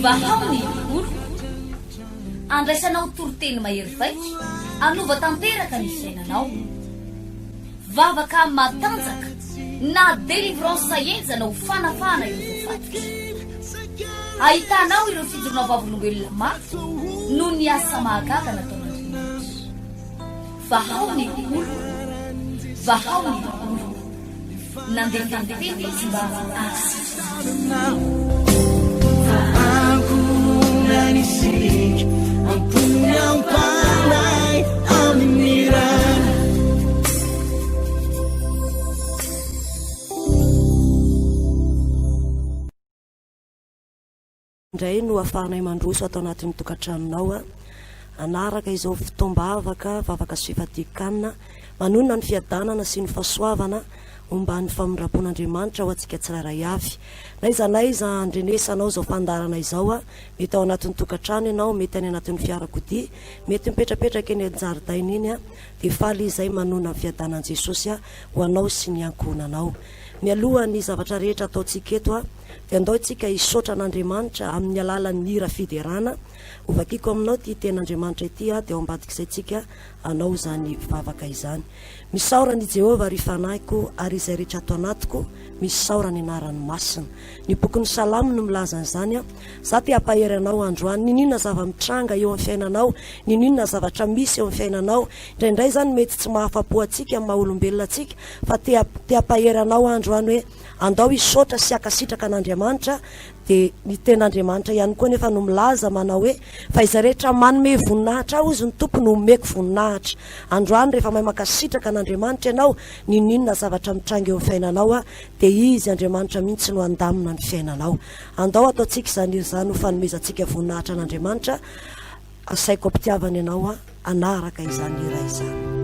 vahaony olo andraisanao toroteny mahery vaitra anova tanteraka ny fiainanao vavaka matanjaka na délivrance enjana ho fanafana ireo fatika ahitanao ireo fijorona vavolombelona mafy no ny asa mahagaga nataon'Andriamanitra vahaony olo vahaony olo nandehandeha izy mba asina Nanisik Ampunyang panay Aminiran Ndray no ahafahanay mandroso atao anatin'ny tokantranonao anaraka izao fitombavaka vavaka sy fifadiankanina manonona ny fiadanana sy ny fahasoavana omba ny famindrapon'Andriamanitra ho antsika tsirairay avy na iza andrenesanao zao fandarana izao mety ao anatin'ny tokantrano ianao mety any anatin'ny fiarakodia mety mipetrapetraka eny an-jaridaina iny dia faly izay manona ny fiadanan Jesosy ho anao sy ny ankohonanao mialoha ny zavatra rehetra ataontsika eto dia andao itsika hisaotra an'Andriamanitra amin'ny alalan'ny hira fiderana ovakiko aminao ty ten'Andriamanitra ity dia ao ambadik'izay tsika anao zany vavaka izany misaorany Jehova ry fanahiko ary izay rehetra ato anatiko misaorany anarany masina ny bokin'ny salamo no milaza an'izany za te hampahery anao androany ninona zava-mitranga eo amin'ny fiainanao ninona zavatra misy eo amin'ny fiainanao indraindray zany mety tsy mahafapo atsika amin'ny maha-olombelona atsika fa te hampahery anao androany hoe andao hisaotra sy akasitraka an'Andriamanitra dia ny ten'Andriamanitra ihany koa nefa no milaza manao hoe fa izy rehetra manome voninahitra aho izy ny tompo no omeko voninahitra androany rehefa mahay makasitraka an'Andriamanitra ianao ninona zavatra mitranga eo amin'ny fiainanao dia izy Andriamanitra mihitsy no andamina ny fiainanao andao ataontsika izany ho fanomezantsika voninahitra an'Andriamanitra asaiko ampitiavana ianao anaraka izany iray izany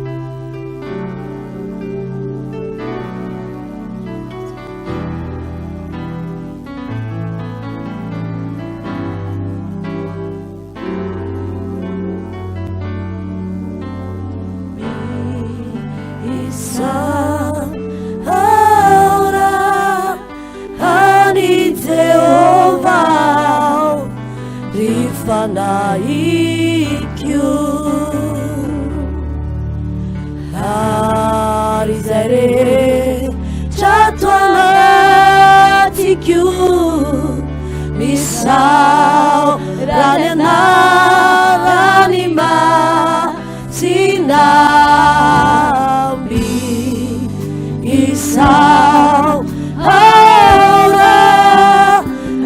Fanaikyo Hari zare Chatuanatikyo Misao Ranena Ranima Sinambi Isao Aura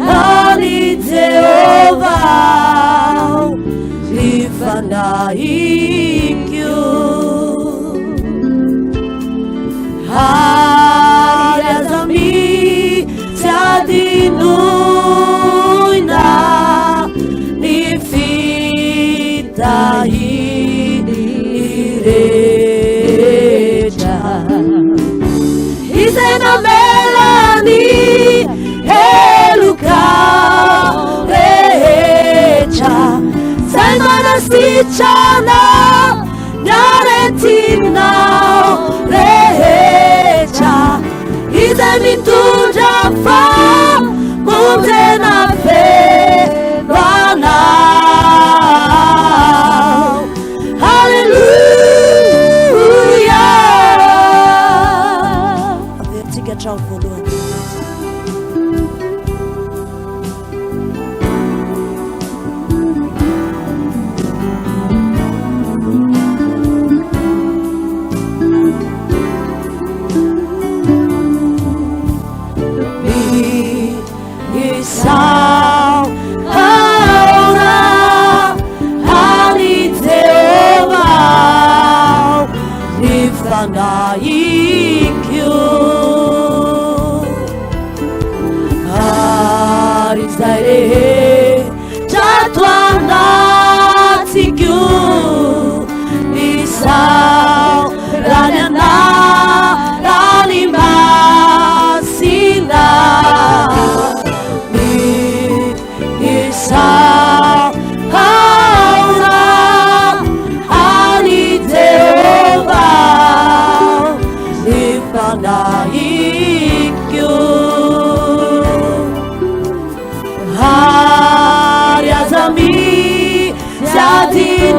Hani Jehovah Fanaikyo Hayazami Siadinuina Nifitahi Ireja Isena Melani Eluka Reja Sichana Naretina Rehecha Izemi tujafa Mutena fe Bana Hallelujah Avertiga ciao vodoa Fanaikyo Arizare Chatuanatikyo Isao Ranana Ranima Sina Isao Aura Ani Jehovah Fanaikyo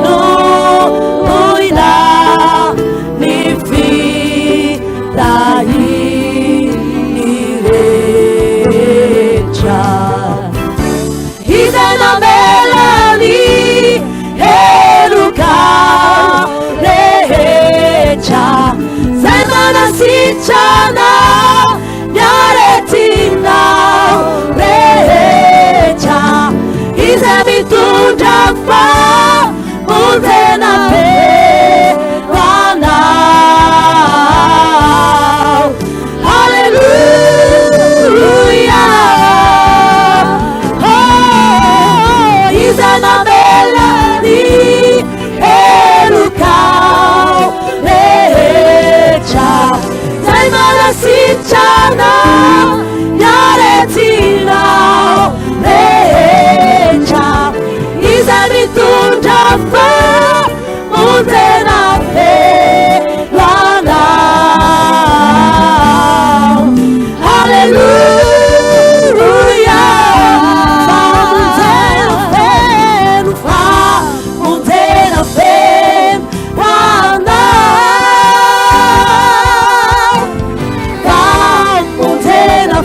noina ny fitahiny rehetra izay namelany heloka rehetra zay manasitrana miaretinao rehetra izay mitondra fa ontena pevanao. Halleluja. Oh, izay namelany helokao rehetra zay manasitrana miaretinao rehetra izay mitondra fa ontena pevanao. Halleluja. Fa ontena pevanao. Fa ontena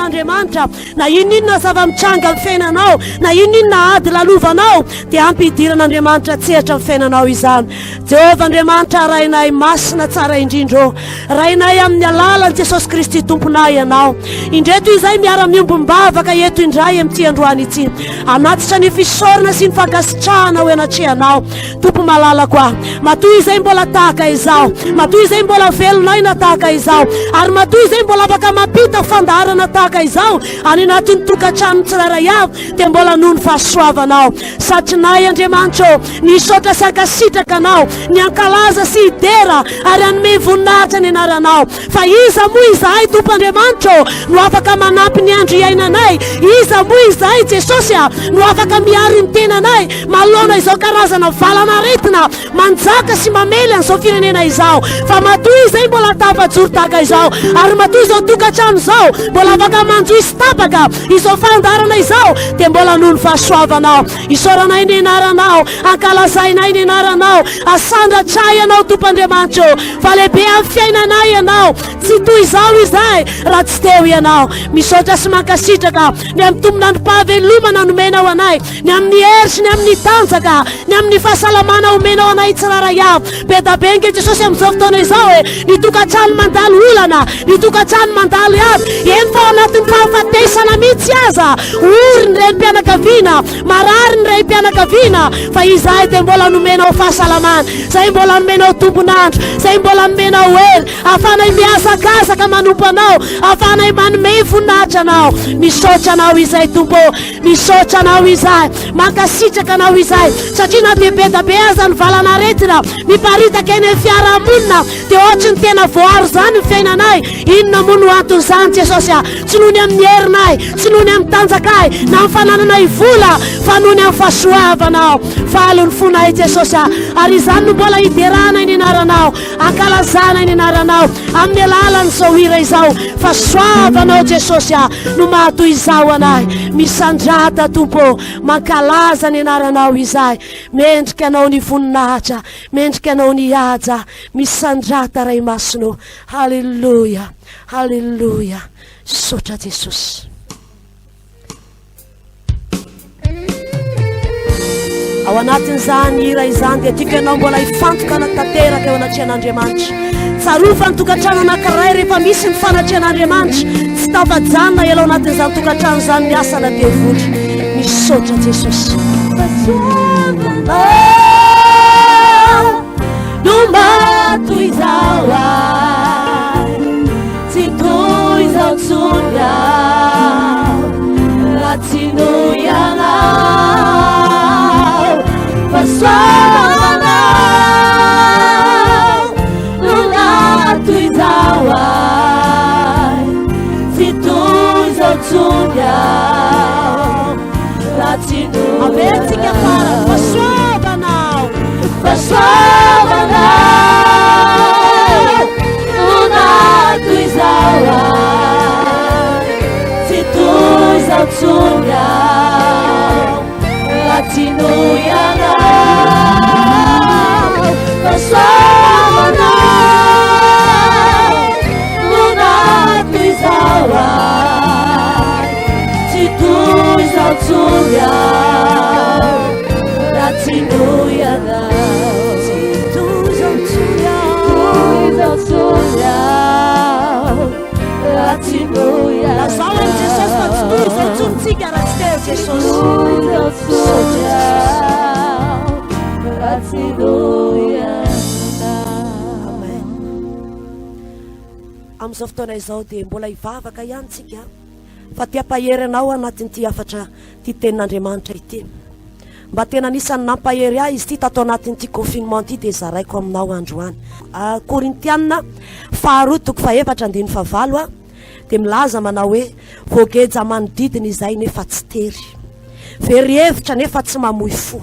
n'Andriamanitra na inonina zava-mitranga amin'ny fiainanao na inonina ady lalovanao dia ampidiran'Andriamanitra tsehatra amin'ny fiainanao izany. Jehovah Andriamanitra rainay masina tsara indrindro rainay amin'ny alalan'i Jesosy Kristy tomponay ianao indreto izay miara-miombom-bavaka eto indray amin'ity androany ity anatitra ny fisorana sy ny fankasitrahana ho anatrehanao tompo malalako aho matoy izay mbola tahaka izao matoy izay mbola velonaina tahaka izao ary matoy izay mbola afaka mampita fandaharana tahaka izao any anatin'ny tokantrano tsiraray avy dia mbola noho ny fahasoavanao satrinay Andriamanitra nisaotra sy ankasitraka anao ny ankalaza sy idera ary anome voninahitra ny anaranao fa iza moa izahay tompo Andriamanitra no afaka manampy ny andro iainanay iza moa izahay Jesosy no afaka miary ny tenanay malona izao karazana valana retina manjaka sy mamely an'izao firenena izao fa matoy izay mbola tafajoro tahaka izao ary matoy izao tokantrano izao mbola afaka manjoy sy tapaka izao fandarana izao dia mbola noho ny fahasoavanao isaoranay ny anaranao ankalazainay ny anaranao asandratray ianao tompo Andriamanitra fa lehibe amin'ny fiainanay ianao tsy toy izao izahay raha tsy teo ianao misaotra sy mankasitraka ny amin'ny tombonandrom-pahavelomana nomenao anay ny amin'ny hery sy ny amin'ny tanjaka ny amin'ny fahasalamana omenao anay tsiraray avy be da be nge Jesosy amin'izao fotoana izao ny tokantrano mandalo olana ny tokantrano mandalo avy eny fa ao anatin'ny fahafatesana mihitsy aza ory ny renim-pianakaviana marary ny renim-pianakaviana fa izahay dia mbola nomenao fahasalamana zay mbola nomenao tombonandro zay mbola nomenao ely afanay miazakazaka manompo anao afanay manome voninahitra anao misaotra anao izay tompo misaotra anao izahay mankasitraka anao izahay satria na dia be da be aza ny valana retina miparitaka eny amin'ny fiarahamonina dia ohatry ny tena voaro zany ny fiainanay inona moa no anton'izany Jesosy tsy noho ny amin'ny herinay tsy noho ny amin'ny tanjakay na amin'ny fanananay vola fa noho ny amin'ny fahasoavanao falo ny fonay Jesosy ary izany no mbola hiderana ny anaranao ankalazana ny anaranao amin'ny alalan'izao hira izao fa soavanao Jesosy no mahatoy izao anay misandrata tompo mankalaza ny anaranao izahay mendrika anao ny voninahitra mendrika anao ny haja misandrata ray masino. Halleluja halleluja sotra Jesosy. ao anatin'izany hira izany dia tiako ianao mbola hifantoka anatanteraka eo anatrehan'Andriamanitra tsy sarova ny tokantrano anankiray rehefa misy ny fanatrehan'Andriamanitra tsy tavajanona ela ao anatin'izany tokantrano zany miasana be votra misaotra Jesosy no mato izao ay tsy toy izao tsony ao raha tsy noho ianao fa soavanao no mato izao ay tsy toy izao tsony ao raha tsy noho avetsika fara fa soavanao fa soavanao no mato izao ay tsy toy izao tsony ao raha tsy noho ianao fa soavanao no mato izao ay tsy toy izao tsony ao raha tsy noho ianao Lazao am' Jesosy fa tsy toy izao tsonitsika raha tsy teo Jesosy Amen. Amin'izao fotoana izao dia mbola hivavaka ihany tsika fa tia-pahery anao anatin'ity afatra ty tenin'Andriamanitra ity mba tena anisan'ny nampahery ahy izy ity tato anatin'ity confinement ity dia zaraiko aminao androany Korintianina 2:4-5 dia milaza manao hoe voageja manodidina izay nefa tsy tery very hevitra nefa tsy mamoy fo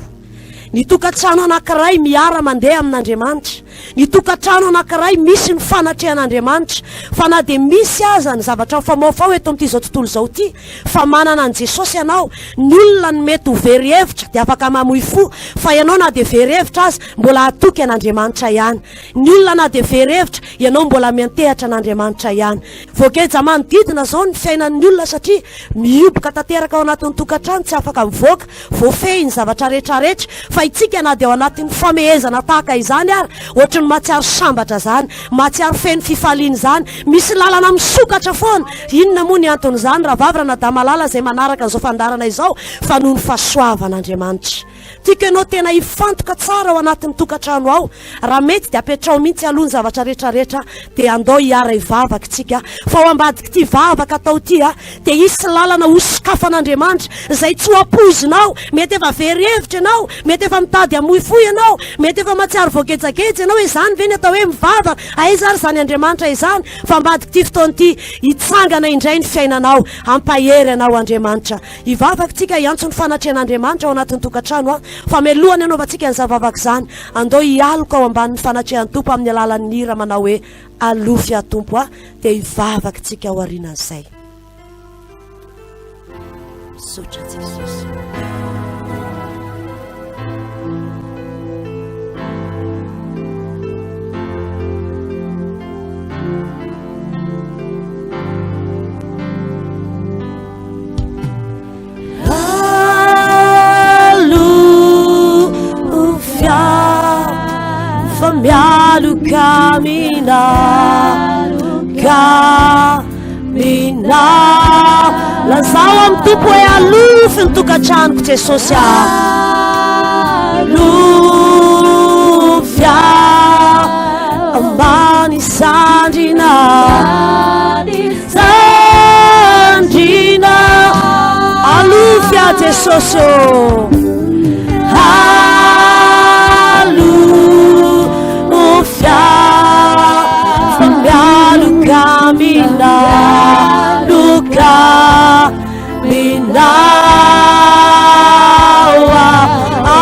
ny tokantrano anankiray miara mandeha amin'Andriamanitra ny tokantrano anankiray misy ny fanatrehan'Andriamanitra fa na dia misy aza ny zavatra famaofao eto amin'ity izao tontolo izao ity fa manana ny Jesosy ianao ny olona ny mety ho very hevitra dia afaka mamoy fo fa ianao na dia very hevitra azy mbola atoky an'Andriamanitra ihany ny olona na dia very hevitra ianao mbola miantehatra an'Andriamanitra ihany voageja manodidina zao ny fiainan'ny olona satria mioboka tanteraka ao anatin'ny tokantrano tsy afaka mivoaka voafehy ny zavatra rehetrarehetra fa itsika na dia ao anatin'ny famehezana tahaka izany ary ohatry ny matsiaro sambatra zany matsiaro feny fifaliana zany misy lalana misokatra foana inona moa ny anton'izany raha vavrana da malala zay manaraka an'izao fandarana izao fa noho ny fahasoavan'Andriamanitra tiako ianao tena hifantoka tsara ao anatin'ny tokantrano ao raha mety dia apetrao mihitsy aloha ny zavatra rehetrarehetra dia andao hiara hivavaka tsika fa ao ambadika ity vavaka atao ity dia hisy lalana hosokafan'Andriamanitra zay tsy ho apozinao mety efa very hevitra ianao mety efa mitady hamoy fo ianao mety efa matsiaro voagejageja ianao hoe izany ve ny atao hoe mivavaka aiza ary zany Andriamanitra izany fa ambadika ity fotoana ity hitsangana indray ny fiainanao ampahery anao Andriamanitra hivavaka tsika hiantso ny fanatrehan'Andriamanitra ao anatin'ny tokantrano fa melohany anaovantsika ny zavavaka zany andao hialoka ao ambanin'ny fanatrehan'ny Tompo amin'ny alalan'ny hira manao hoe alofy Tompo dia hivavaka tsika ao aorianan'izay sotra Jesosy Mialu camina lazao amin'ny Tompo hoe alofy ny tokantranoko Jesosy alofy ambany sandrina alofy Jesosy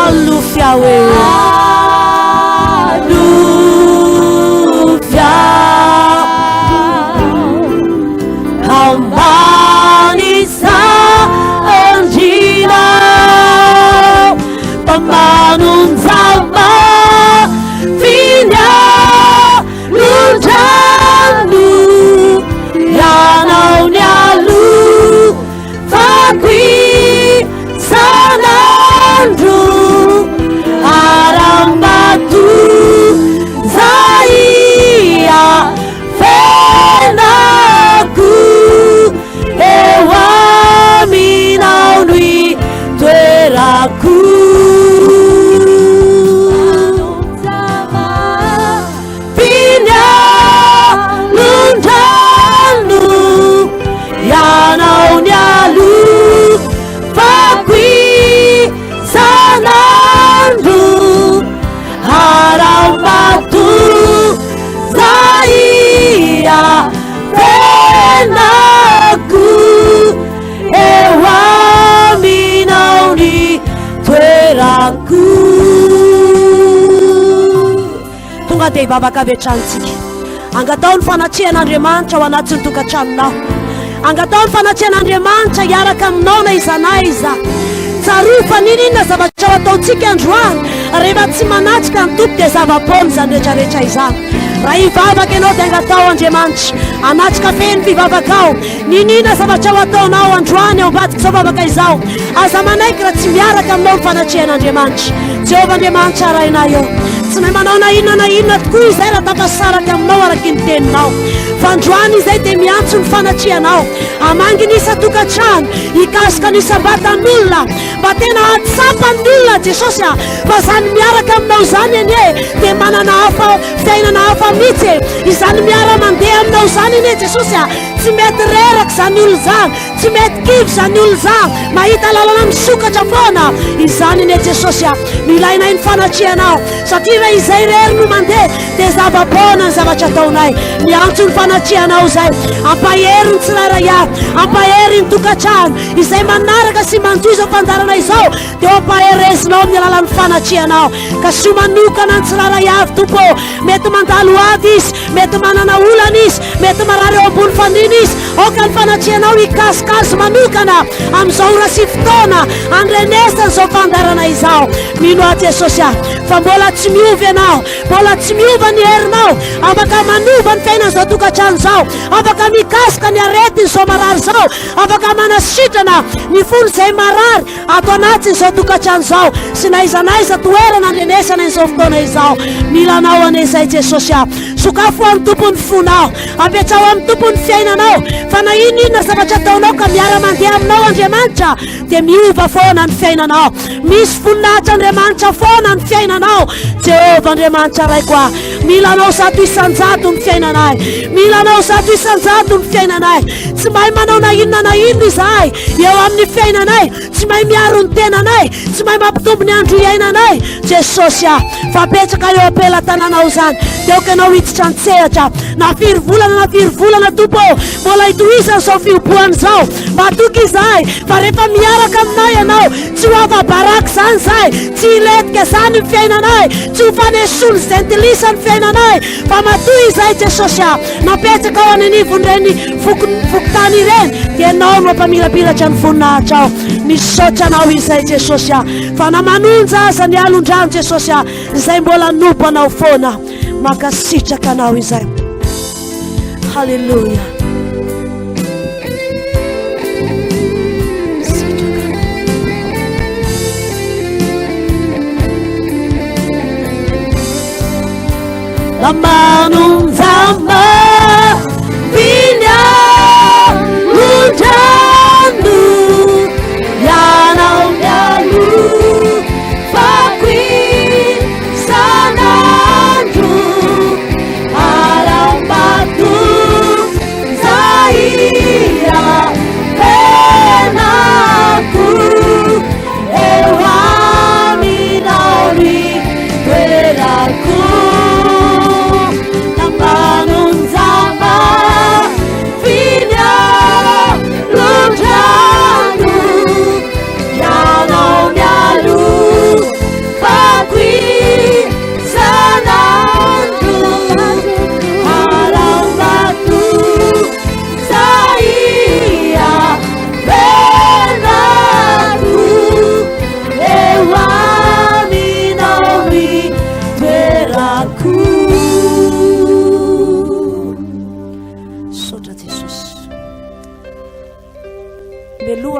alufia we alufia ambani sanjina pamanun zama finya lujanu yanau nyalu fakwi sanandru tonga dia hivavaka avy an-tranontsika. Angatao ny fanatrihan'Andriamanitra ao anatin'ny tokantranonao. Angatao ny fanatrihan'Andriamanitra hiaraka aminao na iza na iza. Tsaroa fa ninona zavatra ao ataontsika androany rehefa tsy manatrika ny tompo dia zava-pony izany rehetrarehetra izany. Raha hivavaka ianao dia angatao Andriamanitra anatrika feny fivavakao. Ninona zavatra ao ataonao androany ao ambadika izao vavaka izao, aza manaiky raha tsy miaraka aminao ny fanatrihan'Andriamanitra. Jehovah Andriamanitra arahinay eo, tsy mahay manao na inona tokoa izay raha tafasaraka aminao araky ny teninao. Fa androany izay dia miantso ny fanatrihanao, hamangy nisa tokantrano, hikasika ny sambatan'olona, mba tena hatsapan'ny olona Jesosy fa zany miaraka aminao zany anie dia manana hafa fiainana hafa mihitsy. Izany miara mandeha aminao zany anie Jesosy tsy mety reraka zany olona zany, tsy mety kivy zany olona zany, mahita lalana misokatra foana izany anie Jesosy. Milainay ny fanatrihanao satria raha izay rery no mandeha dia zava-pona ny zavatra ataonay. Miantso ny fanatrihanao zay, ampahery ny tsirairay avy, ampahery ny tokantrano izay manaraka sy manjoza fandarana izao dia ampaherezinao amin'ny alalan'ny fanatrihanao. Ka soa manokana ny tsirairay avy Tompo, mety mandalo ady izy, mety manana olana izy, mety marary eo ambony fanina izy, oka ny fanatrihanao hikasikasy manokana amin'izao ora sy fotoana andrenesana izao fandarana izao. Mino ahy Jesosy fa mbola tsy miova ianao, mbola tsy miova ny herinao, afaka manova ny fiainan'izao tokantrano izao, afaka mikasika ny aretin'izao marary izao, afaka manasitrana ny fony izay marary ato anatin'izao tokantrano izao, sy na iza na iza toerana andrenesana izao fotoana izao. Milanao an'izay Jesosy, sokafo amin'ny tompony fonao, apetrao amin'ny tompony fiainanao, fa na inona zavatra ataonao ka miara mandeha aminao Andriamanitra dia miova foana ny fiainanao, misy voninahitra Andriamanitra foana ny fiainanao. Jehovah Andriamanitra raiko milanao zato isanjato ny fiainanay, milanao zato isanjato ny fiainanay. Tsy mahay manao na inona izahay eo amin'ny fiainanay, tsy mahay miaro ny tenanay, tsy mahay mampitombo ny andro iainanay Jesosy. Fa apetraka eo am-pelantananao zany dia oka anao hiditra an-tsehatra na firy volana Tompo, mbola hitohizana izao fiompoana izao. Matoky izahay fa rehefa miaraka aminao ianao tsy ho afa-baraka zany izahay, tsy hiletika zany ny fiainanay, tsy ho fanesony izay ntilisa ny fiainanay, fa matoy izahay Jesosy. Napetraka ao ananivon'ireny fokotany ireny dia ianao no mampamilapilatra ny voninahitra ao. Misaotra anao izahay Jesosy fa namanonja aza ny alondrano Jesosy izay mbola nompo anao foana. Makasitraka anao izahay. Halleluja. Lamanonzamba vinya lujandu yanau yalu fakwi sanandu arambatu zaira penaku ewami nauri peraku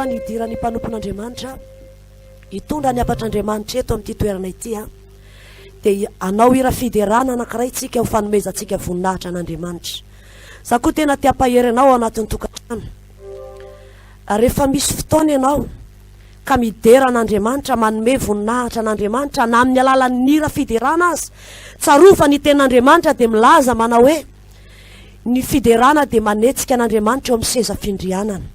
idirany mpanompon'Andriamanitra hitondra ny afatr'Andriamanitra eto amin'ity toerana ity dia anao ira-fiderana anankiray tsika ho fanomezantsika voninahitra an'Andriamanitra. Za koa tena te-hampahery anao anatin'ny tokantrano. Rehefa misy fotoana ianao ka midera an'Andriamanitra, manome voninahitra an'Andriamanitra na amin'ny alalan'ny ira-fiderana azy, tsarofa ny ten'Andriamanitra dia milaza manao hoe ny fiderana dia manetsika an'Andriamanitra eo amin'ny seza findrianana.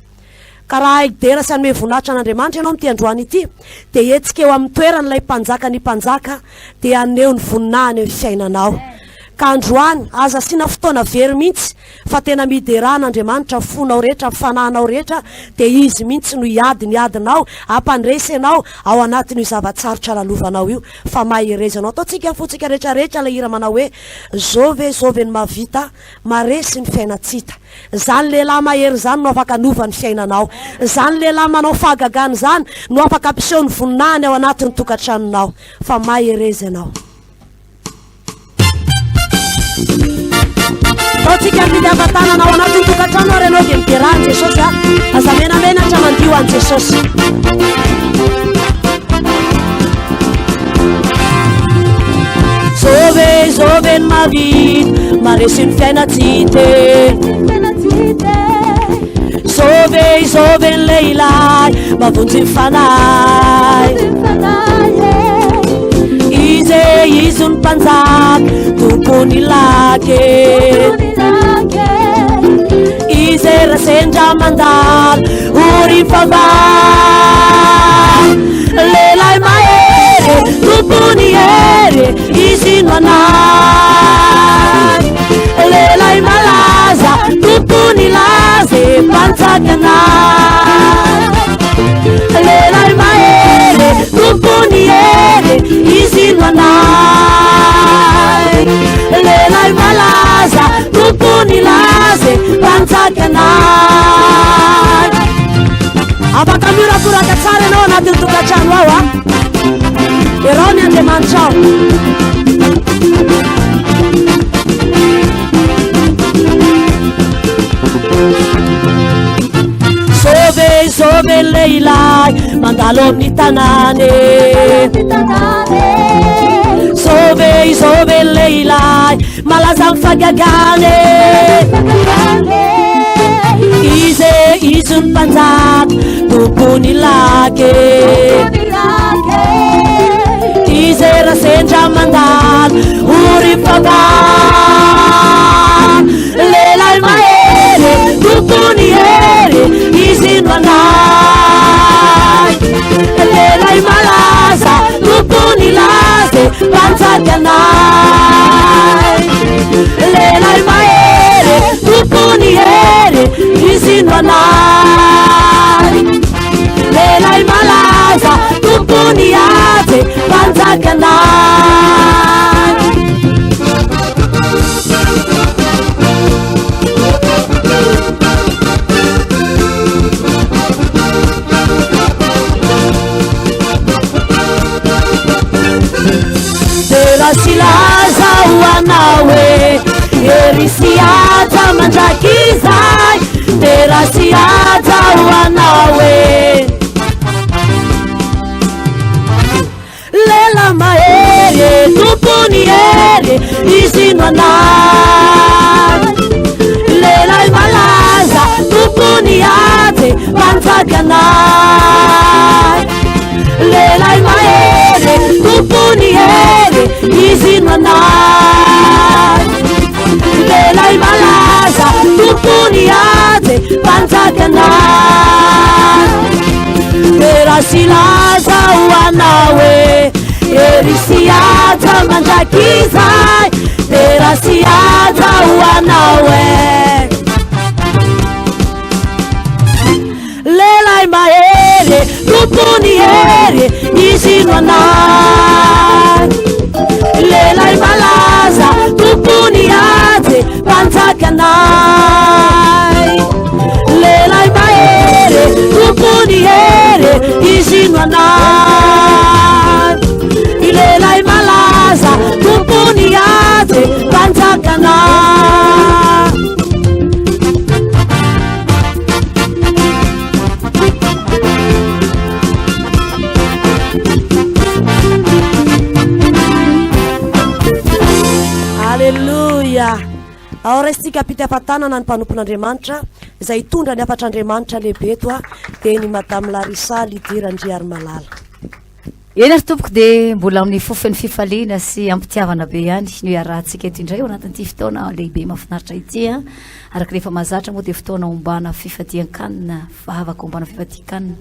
Ka raha idera sy hanome voninahitra an'Andriamanitra ianao amin'ity androany ity dia etsika eo amin'ny toerana ilay mpanjaka ny mpanjaka dia aneo ny voninahiny eo fiainanao. ka androany aza sina fotoana very mihitsy fa tena mideran'Andriamanitra fonao rehetra fananao rehetra dia izy mihitsy no iadinao ampandresenao ao anatin'io zavatsarotra lalovanao io fa maherezanao ataontsika fotsika rehetrarehetra le hira manao hoe zove ny mavita maresy ny fiainatsita zany lehilahy mahery zany no afaka nova ny fiainanao zany lehilahy manao fahagagany zany no afaka ampiseho ny voninahiny ao anatin'ny tokantranonao fa mahereza anao taontsika midiavatanana ao anatin'ny tokantrano ary anao dia miderahany Jesosy aza menamenatra mandio an Jesosy zove ny mavita maresy ny fiainatsite zove ny lehilahy mavonjy ny fanay izy ny mpanjaka tompony lake izy rasendra mandalo ory favay lehilahy mahery tompony hery izy no anay lehilahy malaza tompony laze mpanjaka anay lehilahy mahery tompony hery izy no anay lehilahy malaza tompony laze mpanjaka anay afaka miorakoraka tsara ianao anatin'ny tokantrano ao irao ny Andriamanitra ao zove lehilahy mandalo amin'ny tanàny zove lehilahy malaza amin'ny fagagany izy ny mpanjaka tompony lake izy rasendra mandalo ory favay lehilahy mahery tompony hery izy no anay lehilahy malaza tompony laze mpanjaka anay lehilahy mahery tompony hery izy no anay lehilahy malaza tompony azy mpanjaka anay silaza hoanawe erisiaza mandrakizay terasiaza hoanawe lela mahery tompony hery izy no anay lehilahy malaza tompony azy mpanjaka anay lehilahy mahery tompony hery izy no anay lehilahy malaza tompony azy mpanjaka anay terasilaza hoanawe erisiaza mandrakizay terasiaza hoanawe lehilahy mahery tompony hery izy no anay lehilahy malaza tompony azy mpanjaka anay lehilahy mahery tompony hery izy no anay lehilahy malaza tompony azy mpanjaka anay Alleluia. Ao resitsika ampitiapatanana ny mpanompon'Andriamanitra izay hitondra ny afatr'Andriamanitra lehibe toa dia ny Madame Larissa Lidirandriary Malala. Eny ary tompoko dia mbola amin'ny fofony fifaliana sy ampitiavana be ihany no iarahantsika eto indray ao anatin'ity fotoana lehibe mahafinaritra ity araka rehefa mahazatra moa dia fotoana ombana fifadiankanina vavaka ombana fifadiankanina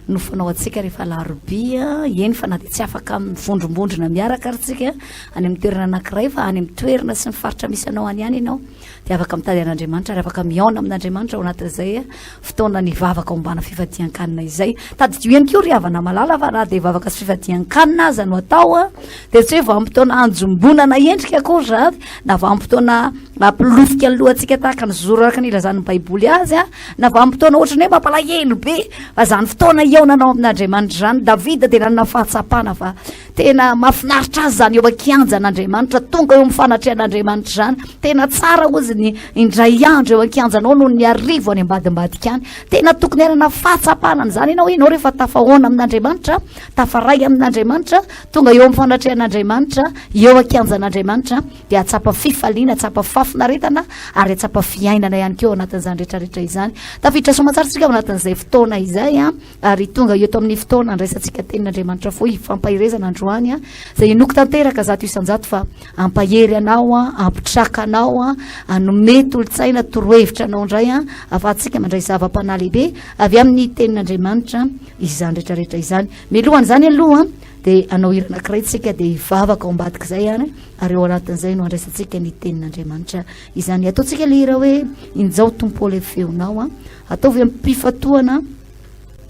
no fanao atsika rehefa larobia eny fa na dia tsy afaka mivondrombondrona miaraka aritsika any amin'ny toerana anankiray fa any amin'ny toerana sy ny faritra misy anao any ihany ianao dia afaka mitady an'Andriamanitra ary afaka miaona amin'Andriamanitra ao anatin'izay fotoana ny vavaka ombana fifadian-kanina izay tadidrio ihany koa ry havana malala fa raha dia vavaka sy fifadian-kanina aza no atao dia tsy hoe vanim-potoana anjombonana endrika akory raha na vanim-potoana mampilofika ny lohantsika tahaka ny zoro araka ny ilazan'ny baiboly azy na vanim-potoana ohatrany hoe mampalahelo be fa zany fotoana iaonanao amin'Andriamanitra zany Davida dia nanana fahatsapana fa tena mahafinaritra azy zany eo an-kianja an'Andriamanitra tonga eo amin'ny fanatrehan'Andriamanitra zany tena tsara ozy ny indray andro eo an-kianjanao noho ny arivo any ambadimbadika any tena tokony arana fahatsapanany zany ianao ianao rehefa tafahoana amin'Andriamanitra tafaray amin'Andriamanitra tonga eo amin'ny fanatrehan'Andriamanitra eo an-kianjan'Andriamanitra dia atsapa fifaliana atsapa fafinaretana ary atsapa fiainana ihany keo anatin'izany rehetrarehetra izany tafiditra soamantsaratsika ao anatin'izay fotoana izay ary tonga eto amin'ny fotoana andraisantsika tenin'Andriamanitra foy fampahirezana androany zay inoko tanteraka zato isanjato fa ampahery anao ampitraka anao anome tolotsaina torohevitra anao indray afahantsika mandray zava-panahy lehibe avy amin'ny tenin'Andriamanitra izany rehetrarehetra izany milohany zany aloha dia anao hira anankiray tsika dia hivavaka ao ambadika izay any ary eo anatin'izay no andraisantsika ny tenin'Andriamanitra izany ataontsika le hira hoe injao tompo le feonao ataovy amin'ny mpifatoana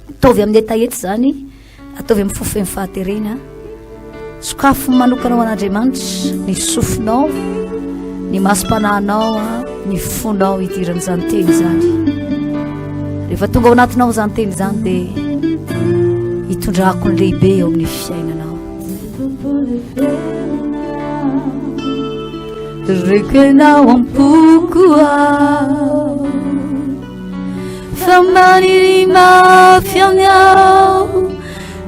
ataovy amin'ny etaety zany ataovy amin'ny fofo amin'ny fahaterena sokafo manokanao an'Andriamanitra ny sofinao ny masom-panahinao ny fonao hidiran'izany teny zany rehefa tonga ao anatinao zany teny zany dia hitondrahako ny lehibe eo amin'ny fiainanao rekenao ampoko fa maniry mafiagnao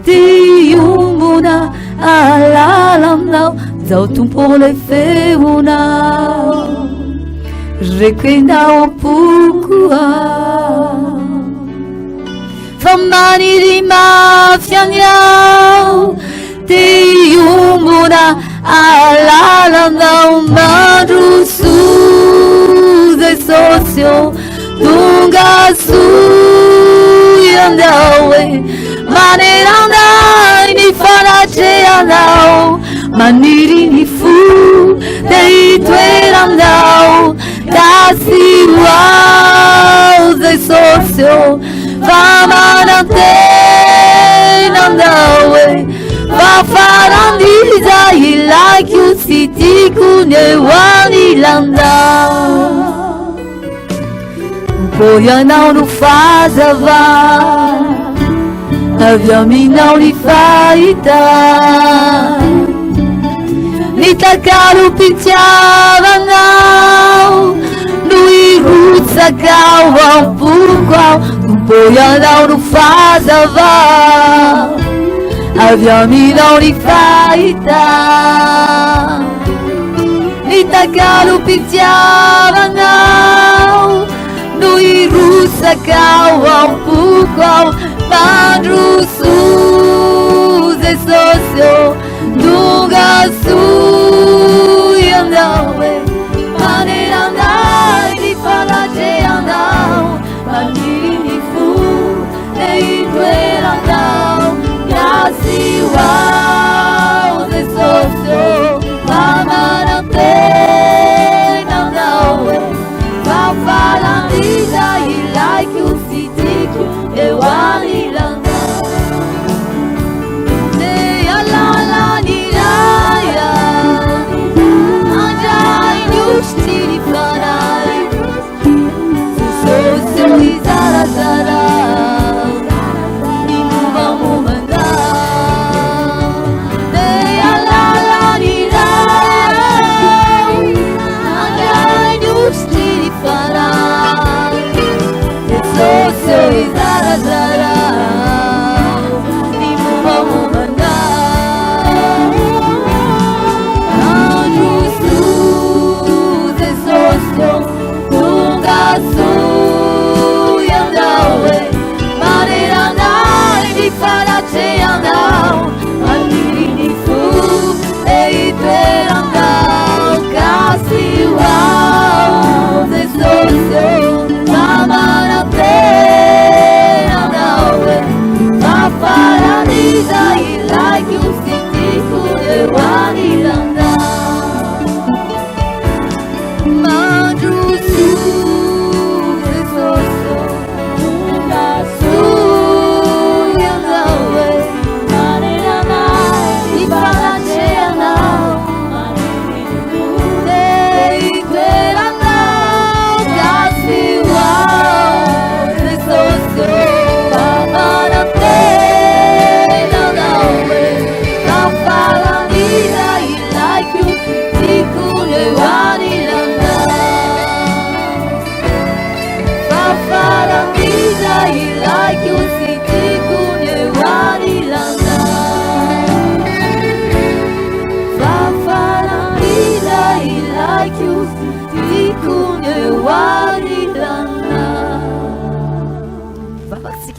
dia iombona alala aminao zao tompo le feonao rekenao ampoko fa maniry mafiagnao dia iombona alala aminao mandroso zay sosio tonga soiandao e maneranay ny fanatrehanao maniry ny fo dia hitoeranao kasi ao zay sosio fa manantenandao e fa farandiza ilaiky o sy tiako ny eo anilandao mpo ianao no fazava avy aminao ny fahita ny takarom-pitiavanao no irotsakao ampoko ao mpo ianao no fazava avy aminao ny fahita ny takarom-pitiavanao no irosakao ampoko ao mandroso zay sosio tonga soiandao e maneranay ny fanatrehanao maniry ny fo dia hitoeranao kasi ao zay sosio fa manantenanao e fa farandiza ilaiky o sy tiako eo anilandao dia alalany raya andra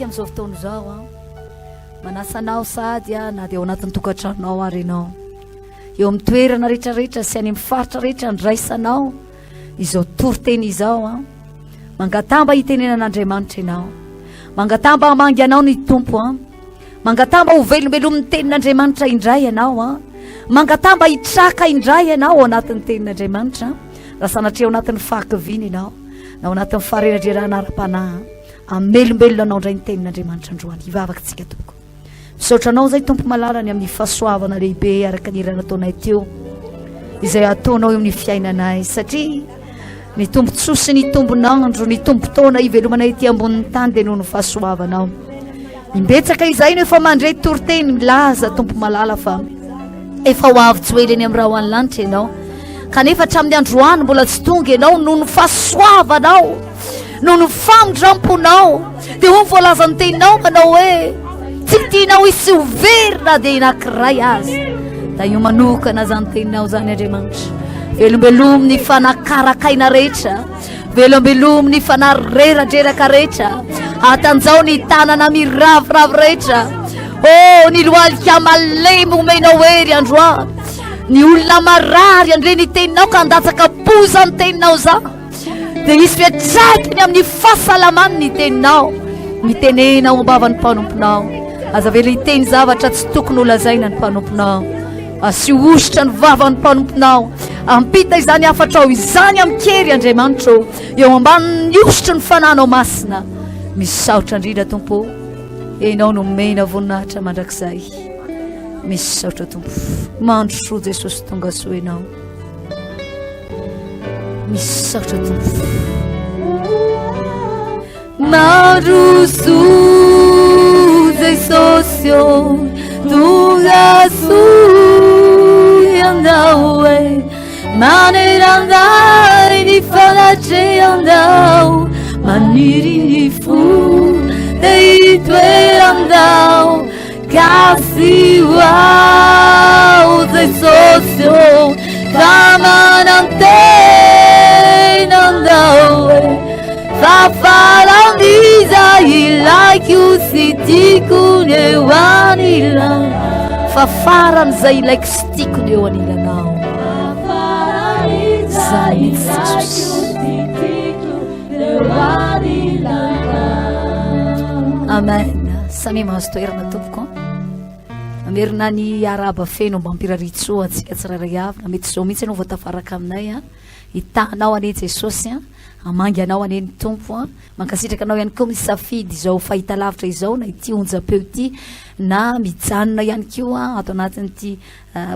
amin'izao fotoana izao a manasanao sady a na dia ao anatin'ny tokantranonao ary ianao eo amin'ny toerana rehetrarehetra sy any amin'ny faritra rehetra nyraisanao izao toroteny izao a mangatamba hitenenan'Andriamanitra ianao mangatamba hamangy anao ny tompo a mangatamba ho velombelom'ny tenin'Andriamanitra indray ianao a mangatamba hitraka indray ianao ao anatin'ny tenin'Andriamanitra raha sanatria ao anatin'ny fahakiviana ianao na ao anatin'ny faharenadrerana ara-panahy amelombelona anao indray ny tenin'Andriamanitra androany hivavaka tsika tompoko misaotra anao zay tompo malalany amin'ny fahasoavana lehibe araka ny raha nataonay teo izay ataonao eo amin'ny fiainanay satria ny tombo tsoa sy ny tombonandro ny tombo taona ivelomanay ety ambonin'ny tany dia noho ny fahasoavanao imbetsaka izay no efa mandray toroteny milaza tompo malala fa efa ho avy tsy ho eleny amin'ny raha ho any lanitra ianao kanefa hatramin'ny androany mbola tsy tonga ianao noho ny fahasoavanao noho ny famindramponao dia ho voalaza ny teninao manao hoe tsy tianao isy overina dia inakiray azy da io manokana zany teninao zany Andriamanitra velombelomo ny fanakarakaina rehetra velombelomo ny fanareradraraka rehetra atanjao ny tanana miravoravo rehetra ny loalika malemy omenao hery androany ny olona marary andre ny teninao ka andatsaka poza ny teninao za dia isy fiatraikany amin'ny fahasalamany ny teninao mitenenao ambavan'ny mpanomponao aza vela hiteny zavatra tsy tokony holazaina ny mpanomponao asy ositra ny vavan'ny mpanomponao ampita izany afatrao izany amikery Andriamanitra eo ambanin'ny ositra ny fananao masina misaotra indrindra tompo enao no mena voninahitra mandrakizay misaotra tompo mandro soa Jesosy tonga soa enao misaotra tompo mandro soa Jesosy tonga soa andao manerandai ny fanatreandao maniry ny fo dia hitoerandao kasi ao Jesosy ka manantenandao fafalandiza ilaiko sy tiako ny eo anilana fafaran'izay ilaiko sy tiako ny eo anilanao zay amen samy mahazo toerana tompoko amerina ny araba feno mba ampiraritsoa antsika tsiraray avy na mety zao mihitsy anao voatafaraka aminay a hitanao ane Jesosy a amangy anao ane ny tompo a mankasitraka anao ihany koa misafidy izao fahita lavitra izao na ity onjapeo ity na mijanona ihany koa ato anatin'ity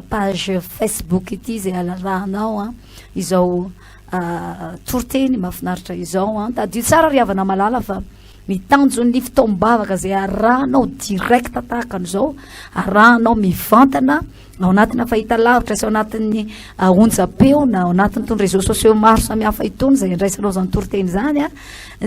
page Facebook ity izay alarahanao a izao toroteny mahafinaritra izao a tadio tsara ry havana malala fa mitanjony fitombavaka zay arahanao direct tahaka an'izao arahanao mivantana ao anatina fahita lavitra sy ao anatin'ny onjapeo na ao anatin'ny tony réseaux sociaux maro samihafa itony zay andraisanao zany toroteny zany a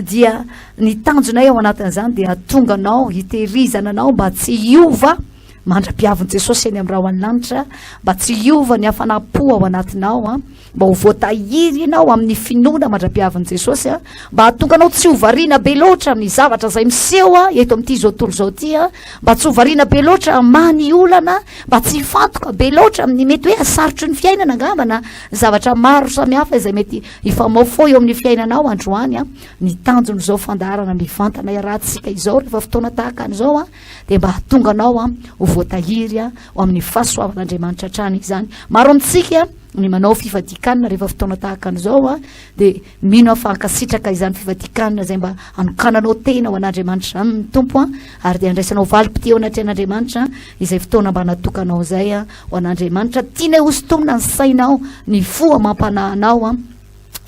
dia ny tanjonay ao anatin'izany dia tonga anao hitehirizana anao mba tsy hiova mandra-piavin'i Jesosy eny amin'ny raha ho any lanitra mba tsy hiova ny hafanapo ao anatinao a mba ho voatahiry ianao amin'ny finoana mandra-piavin'i Jesosy a mba hatonga anao tsy hovariana be loatra amin'ny zavatra zay miseho a eto amin'ity zao tontolo zao ty a mba tsy hovariana be loatra many olana mba tsy hifantoka be loatra amin'ny mety hoe asarotry ny fiainana angambana zavatra maro samihafa izay mety hifamaofo eo amin'ny fiainanao androany a ny tanjony zao fandarana mivantana iarahantsika izao rehefa fotoana tahaka an'izao a dia mba hatonga anao a ho voatahiry a ho amin'ny fahasoavan'Andriamanitra hatrany izany maro amintsika ny manao fifadikanina rehefa fotoana tahaka an'izao a dia mino afankasitraka izany fifadikanina zay mba anokananao tena ho an'Andriamanitra ny tompo a ary dia andraisanao valim-pity ao anaty an'Andriamanitra izay fotoana mba natokanao zay a ho an'Andriamanitra tiana hosontomina ny sainao ny fo amampanahanao a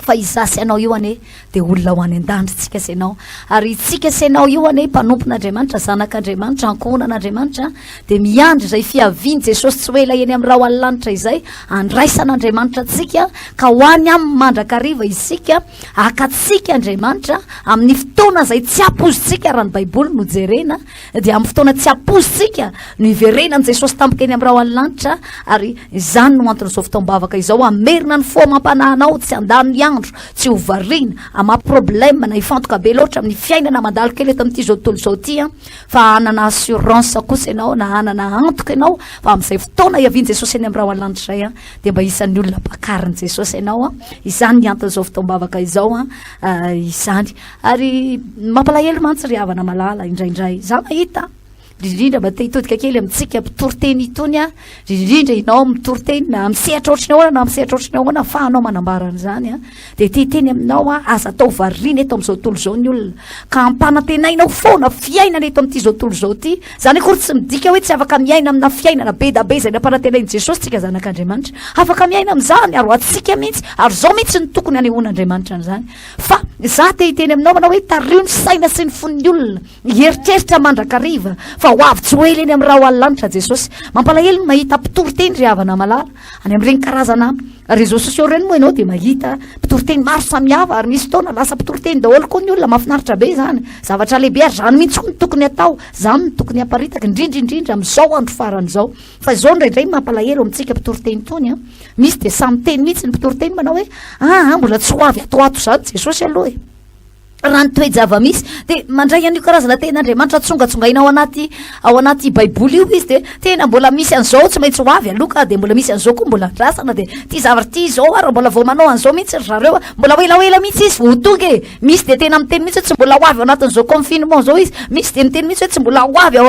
fa izasy anao io ane dia olona ho any an-dandritsika sy anao ary itsika sy anao io ane mpanompon'Andriamanitra zanak'Andriamanitra ankohonan'Andriamanitra dia miandry izay fiaviany Jesosy tsy ho ela eny amin'ny raha ho any lanitra izay andraisan'Andriamanitra atsika ka ho any amin'ny mandrakariva isika akatsika Andriamanitra amin'ny fotoana zay tsy apozintsika raha ny baiboly no jerena dia amin'ny fotoana tsy apozintsika no iverenany Jesosy tampoka eny amin'ny raha ho any lanitra ary izany no antony izao fitombavaka izao amerina ny fo amampanahanao tsy andano ihany andro tsy hovarina ama problème na ifantoka be loatra amin'ny fiainana mandalo kely eto amin'ity zao tontolo zao ty fa anana assurance kosa ianao na anana antoka ianao fa amin'izay fotoana iavian Jesosy eny amin'ny raha hoalanitra zay dia mba isan'ny olona pakariny Jesosy ianao izany ny antony zao fotoam-bavaka izao izany ary mampalahelo mantsy ry havana malala indraindray za mahita indrindra mba te hitodika kely amintsika mpitoroteny itony indrindra inao mitoroteny na misehatra ohatrany ahoana na misehatra ohatrany ahoana afahanao manambarana zany dia teteny aminao aza atao variana eto amin'izao tontolo zao ny olona ka ampanantenainao foana fiainana eto amin'ity zao tontolo zao ty zany akory tsy midika hoe tsy afaka miaina amina fiainana be da be zay nampanantenainy Jesosy tsika zanak'Andriamanitra afaka miaina amin'izany ary atsika mihitsy ary zao mihitsy ny tokony anehoan'Andriamanitra n'izany fa za te hiteny aminao manao hoe tario ny saina sy ny fon'ny olona hieritreritra mandrakariva fa ho avy tsy hoely eny amin'ny raha hoalanitra Jesosy mampalahelo ny mahita mpitoroteny ry havana malala any amin'ireny karazana réseaux sociaux reny moa ianao dia mahita mpitoroteny maro samihafa ary misy fotoana lasa mpitoroteny daholo koa ny olona mahafinaritra be zany zavatra lehibe ary zany mihitsy koa ny tokony atao zany ny tokony hamparitaka indrindrindrindra amin'izao andro faran'izao fa izao indraindray mampalahelo amintsika mpitoroteny tony misy dia samy teny mihitsy ny mpitoroteny manao hoe mbola tsy ho avy atoato zany Jesosy aloha raha ny toe-java misy dia mandray an'io karazana ten'Andriamanitra tsongatsongaina ao anaty baiboly io izy dia tena mbola misy an'izao tsy maintsy ho avy aloka dia mbola misy an'izao koa mbola andrasana dia ty zavatra ty izao raha mbola vao manao an'izao mihitsy zareo mbola hoelahoela mihitsy izy vao tonga misy dia tena miteny mihitsy hoe tsy mbola ho avy ao anatin'izao confinement zao izy misy dia miteny mihitsy hoe tsy mbola ho avy ao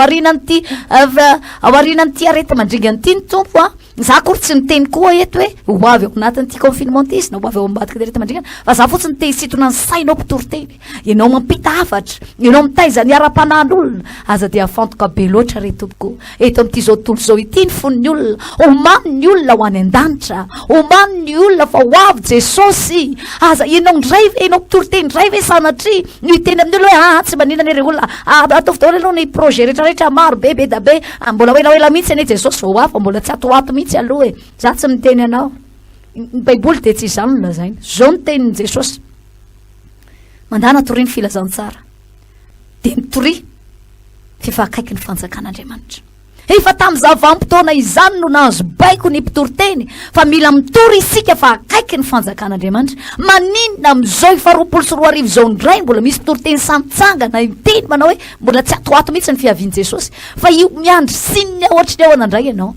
aorianan'ity areta mandringan'ity ny tompo za kory tsy niteny koa eto hoe ho avy ao anatin'ity confinement ty izy na ho avy ao ambadika areta mandringana fa za fotsiny te hisitona ny sainao mpitoroteny ianao mampita hafatra ianao mitaiza ny ara-panan'olona aza dia afantoka be loatra re tompoko eto amin'ity zao tontolo zao ity ny fon'ny olona omany ny olona ho any an-danitra omany ny olona fa ho avy Jesosy aza ianao ndray ve ianao mpitoroteny ndray ve sanatry no hiteny amin'ny olona hoe tsy maninana ireo olona ataovy daholo ianao ny projet rehetrarehetra maro be da be mbola hoelahoela mihitsy ane Jesosy vao avy fa mbola tsy atoato mihitsy aloha za tsy miteny anao ny baiboly dia tsy izany no lazaina zao ny tenin'i Jesosy mandana toriny filazantsara dia mitory fifakaiky ny fanjakan'Andriamanitra efa tamin'ny zavampotona izany no nahazo baiko ny mpitoroteny fa mila mitory isika fa akaiky ny fanjakan'Andriamanitra maninona amin'izao faharoapolo sy roa arivo zao ndray mbola misy mpitoroteny santsangana miteny manao hoe mbola tsy atoato mihitsy ny fiavian'i Jesosy fa io miandry sininy ohatrany ahoana indray ianao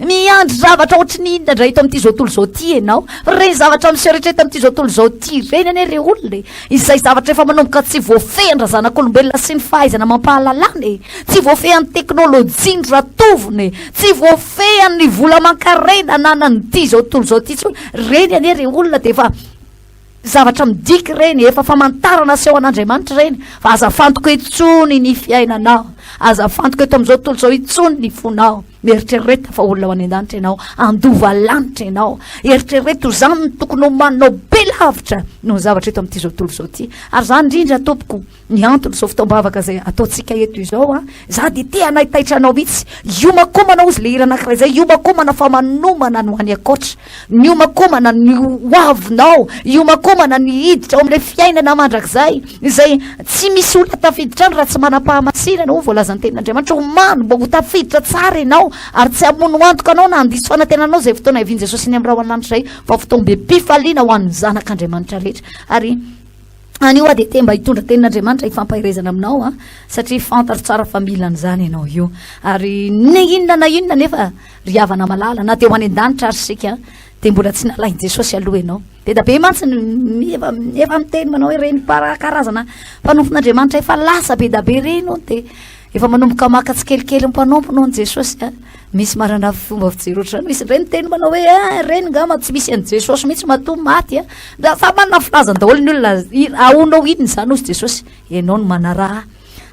miandry zavatra ohatry ny inona ndray eto amin'ity zao tontolo zao ty ianao reny zavatra miseretreta amin'ity zao tontolo zao ty reny ane re olona izay zavatra efa manomboka tsy voafehndra zanak'olombelona sy ny fahaizana mampahalalany tsy voafehan'ny teknôlôjia ny ratovony tsy voafehan'ny vola mankarena nananyity zao tontolo zao ty tsony reny ane re olona dia efa zavatra midiky reny efa famantarana seho an'Andriamanitra reny fa aza fantoko itsony ny fiainanao aza fantoko eto amin'izao tontolo zao itsony ny fonao mieritrereta fa olona ho any an-danitra ianao andova lanitra ianao eritrereta zany ny tokony homaninao be lavitra no zavatra eto amin'ity zao tontolo zao ty ary zany indrindra tompoko ny antony zao fotoam-bavaka zay ataontsika eto izao za dia te anaitaitranao mihitsy iomakomana ozy le hira anankiray zay iomakomana fa manomana no any akoatra ny omakomana ny hoavinao iomakomana ny hiditra ao amin'ilay fiainana mandrakizay izay tsy misy olona tafiditrany raha tsy manam-pahamasirana ho voalazany tenin'Andriamanitra homano mba ho tafiditra tsara ianao ary tsy amono antoka anao na andiso fanantenanao zay fotoana ivian'i Jesosy ny amin'ny raha hoalanitra zay fa fotoana be mpifaliana ho an'ny zanak'Andriamanitra rehetra ary anio dia te mba hitondra tenin'Andriamanitra hifampahirezana aminao satria fantatra tsara fa mila an'izany ianao io ary ny inona na inona nefa ry havana malala na dia ho any an-danitra ary sika dia mbola tsy nalainy Jesosy aloha ianao dia da be mantsy efa miteny manao hoe reny karazana mpanompon'Andriamanitra efa lasa be da be reny dia efa manomboka maka tsy kelikely mpanompono ny Jesosy misy marana fomba fijerotra misy reny teny manao hoe reny ngama tsy misy an'i Jesosy mihitsy mato maty da fa manana filazany daholo ny olona ahonao inony zany ozy Jesosy ianao no manaraha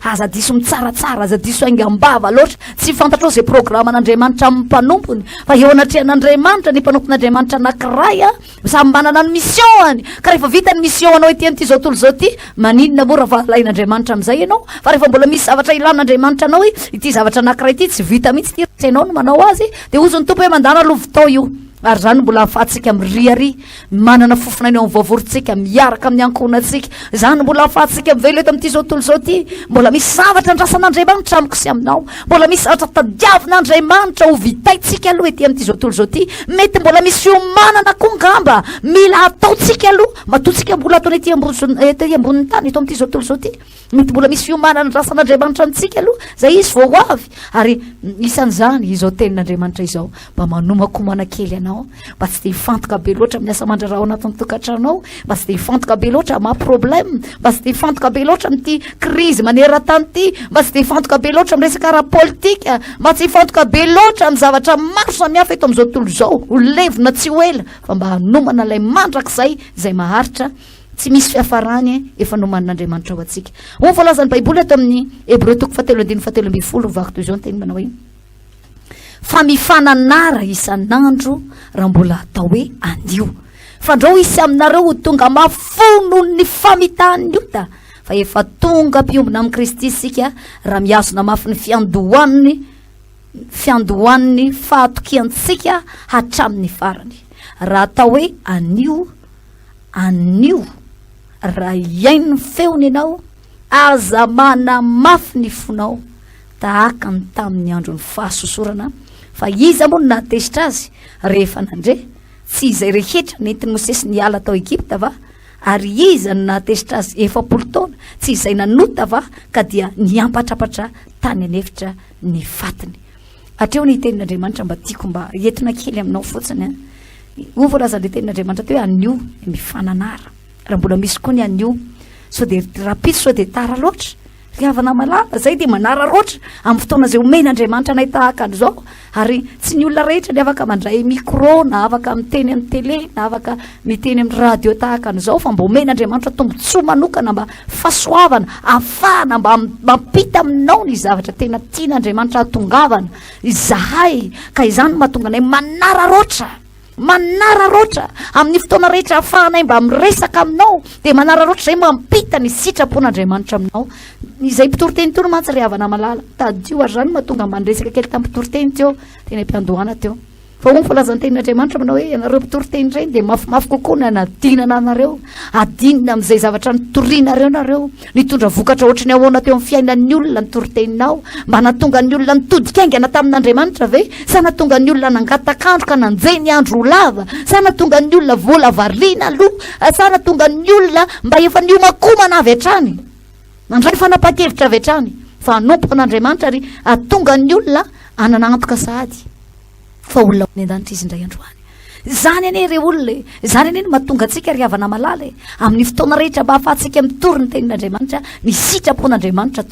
aza diso mitsaratsara aza diso aingam-bava loatra tsy fantatrao zay programa an'Andriamanitra amin'ny mpanompony fa eo anatrehan'Andriamanitra ny mpanompon'Andriamanitra anankiray samy manana ny mission-any ka rehefa vita ny mission anao ity amin'ity zao tontolo zao ty maninona moa raha vahalain'Andriamanitra amin'izay ianao fa rehefa mbola misy zavatra ilan'Andriamanitra anao ity zavatra anankiray ity tsy vita mihitsy ty ianao no manao azy dia ozy ny tompo hoe mandana lovitao io ary zany mbola ahafahantsika miriary manana fofona ny ao mivoavorontsika miaraka amin'ny ankohonantsika zany mbola ahafahantsika mivelo eto amin'ity zao tontolo zao ty mbola misy zavatra andrasan'Andriamanitra amiko sy aminao mbola misy zavatra tadiavin'Andriamanitra ho vitaitsika aloha ety amin'ity zao tontolo zao ty mety mbola misy fiomanana koa ngamba mila ataotsika aloha matotsika mbola ataony ety ambonin'ny tany eto amin'ity zao tontolo zao ty mety mbola misy fiomanana andrasan'Andriamanitra amintsika aloha zay izy vao avy ary isan'izany izao tenin'Andriamanitra izao mba manomako manakely anao mba tsy de hifantoka be loatra amin'ny asa mandraraha ao anatin'ny tokantranao mba tsy de hifantoka be loatra ma problème mba tsy de hifantoka be loatra amin'ity crise maneran-tany ty mba tsy de hifantoka be loatra amin'ny resaka ara-politika mba tsy hifantoka be loatra amin'ny zavatra maro samihafa eto amin'izao tontolo zao ho levina tsy ho ela fa mba hanomana ilay mandrakizay izay maharitra tsy misy fiafarany efa nomanin'Andriamanitra ho atsika ho voalazan'ny baiboly ato amin'ny Hébreux 7:17 vaky toy izao ny teny manao hoe fa mifananara isan'andro raha mbola atao hoe anio fa ndreo isy aminareo ho tonga mafono ny famitahany ota fa efa tonga mpiombona amin'ny Kristy isika raha miazona mafy ny fiandohan'ny fahatokiantsika hatramin'ny farany raha atao hoe anio raha iaino ny feony ianao aza mana mafy ny fonao tahaka ny tamin'ny andro ny fahasosorana fa iza moa no nahatezitra azy rehefa nandre tsy izay rehetra nentin'ny Mosesy niala tao Egypta va ary iza no nahatezitra azy 4 taona tsy izay nanota va ka dia niampatrapatra tany anefitra ny fatiny atreo ny tenin'Andriamanitra mba tiako mba entina kely aminao fotsiny ho voalazan'le tenin'Andriamanitra teo hoe anio mifananara raha mbola misy koa ny anio so de rapide so de tara loatra riavana malala zay de manara roatra amin'ny fotoana zay omen'Andriamanitra anay tahaka an'izao ary tsy ny olona rehetra ny afaka mandray micro na afaka miteny amin'ny télé na afaka miteny amin'ny radio tahaka an'izao fa mba omen'Andriamanitra tombotsoa manokana mba fahasoavana ahafahana mba mampita aminao ny zavatra tena tian'Andriamanitra hatongavana izahay ka izany mahatonga anay manara roatra amin'ny fotoana rehetra ahafahanay mba miresaka aminao de manara roatra zay mampita ny sitrapon'Andriamanitra aminao izay mpitoroteny teo no mantsy ry havana malala tadio ary zany mahatonga mandresaka kely tamin'ny mpitoroteny teo tena mpiandohana teo fa ho folazan'ny tenin'Andriamanitra manao hoe ianareo mpitoroteny ireny de mafimafy kokoa ny anadinana anareo adinina amin'izay zavatra nitorianareo nareo nitondra vokatra ohatry ny ahoana teo amin'ny fiainan'ny olona nytoriteninao mba natonga ny olona nitodikaingana tamin'Andriamanitra ve sa natonga ny olona nangatakandro ka nanjey ny andro ho lava sa natonga ny olona vola variana aloha sa natonga ny olona mba efa niomakomana avy hatrany nandray fanapa-kevitra avy hatrany fa anompoka an'Andriamanitra ary atonga ny olona ananantoka sahady fa olona ny an-danitra izy indray androany zany ane re olona zany ane no mahatonga antsika ry havana malala amin'ny fotoana rehetra mba ahafahantsika mitoriny tenin'Andriamanitra ny sitrapon'Andriamanitra